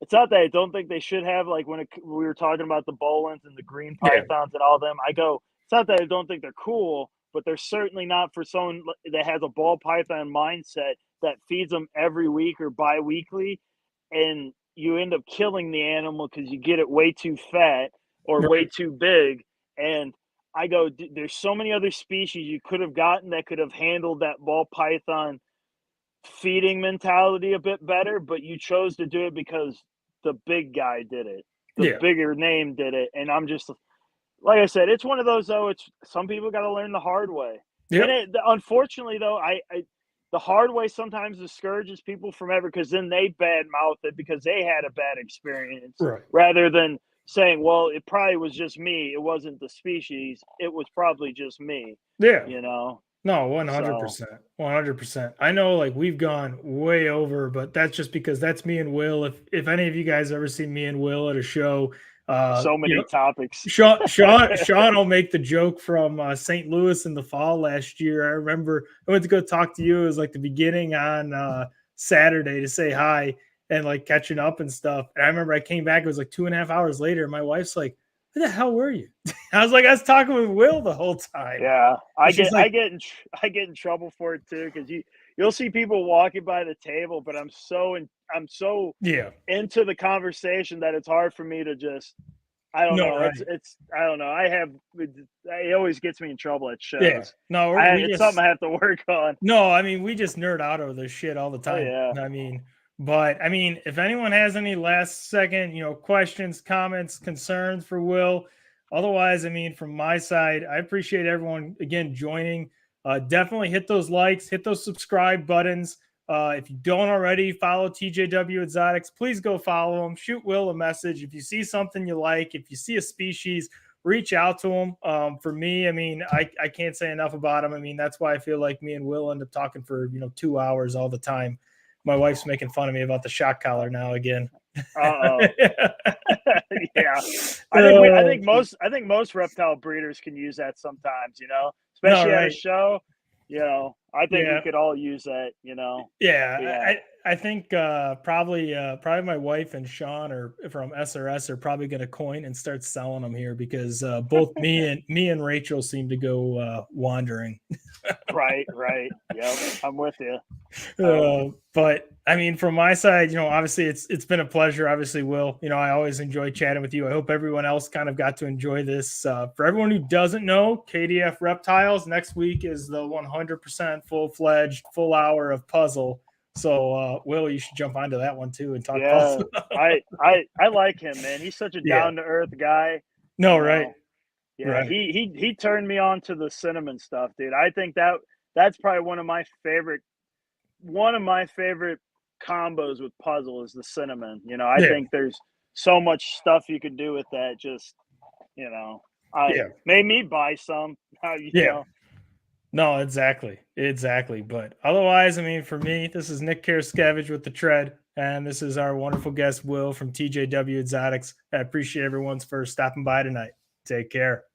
it's not that I don't think they should have, like we were talking about the Bolins and the green pythons and all them. It's not that I don't think they're cool, but they're certainly not for someone that has a ball python mindset that feeds them every week or bi-weekly, and you end up killing the animal because you get it way too fat or way too big. And there's so many other species you could have gotten that could have handled that ball python feeding mentality a bit better, but you chose to do it because the big guy did it. The bigger name did it. And I'm just, like I said, it's one of those, though, it's some people got to learn the hard way. Yep. And unfortunately, though, the hard way sometimes discourages people from ever, because then they badmouth it because they had a bad experience, rather than saying, well, it probably was just me. It wasn't the species. It was probably just me. Yeah. No, 100%. 100%. I know, like, we've gone way over, but that's just because that's me and Will. If any of you guys ever see me and Will at a show, so many topics. Sean will make the joke from St. Louis in the fall last year. I remember I went to go talk to you. It was like the beginning on Saturday to say hi and like catching up and stuff. And I remember I came back. It was like 2.5 hours later. And my wife's like, "Where the hell were you?" I was like, "I was talking with Will the whole time." Yeah, I get in trouble for it too, because you'll see people walking by the table, but I'm so into the conversation that it's hard for me to just, I don't know. Right. It's I don't know. It always gets me in trouble at shows. Yeah. No, it's something I have to work on. No, I mean, we just nerd out over this shit all the time. Oh, yeah. I mean, if anyone has any last second, questions, comments, concerns for Will, otherwise, I mean, from my side, I appreciate everyone again joining. Definitely hit those likes, hit those subscribe buttons. If you don't already follow TJW Exotics, please go follow him. Shoot Will a message. If you see something you like, if you see a species, reach out to him. For me, I mean, I can't say enough about him. I mean, that's why I feel like me and Will end up talking for, 2 hours all the time. My wife's making fun of me about the shock collar now again. Uh-oh. Yeah. I think most reptile breeders can use that sometimes, especially at a show. I think we could all use that, Yeah. I think probably my wife and Sean are from SRS are probably going to coin and start selling them here, because both me and Rachel seem to go wandering. Right. Yep, I'm with you. But I mean, from my side, obviously it's been a pleasure. Obviously, Will, I always enjoy chatting with you. I hope everyone else kind of got to enjoy this. For everyone who doesn't know, KDF Reptiles, next week is the 100% full-fledged full hour of puzzle. So, Will, you should jump onto that one too and talk. Yeah, I like him, man. He's such a down-to-earth guy. No, right. Yeah, right. He turned me on to the cinnamon stuff, dude. I think that's probably one of my favorite combos with puzzle is the cinnamon. I think there's so much stuff you could do with that. Just made me buy some. You know. No, exactly. But otherwise, I mean, for me, this is Nick Karskevich with the Tread, and this is our wonderful guest, Will, from TJW Exotics. I appreciate everyone's for stopping by tonight. Take care.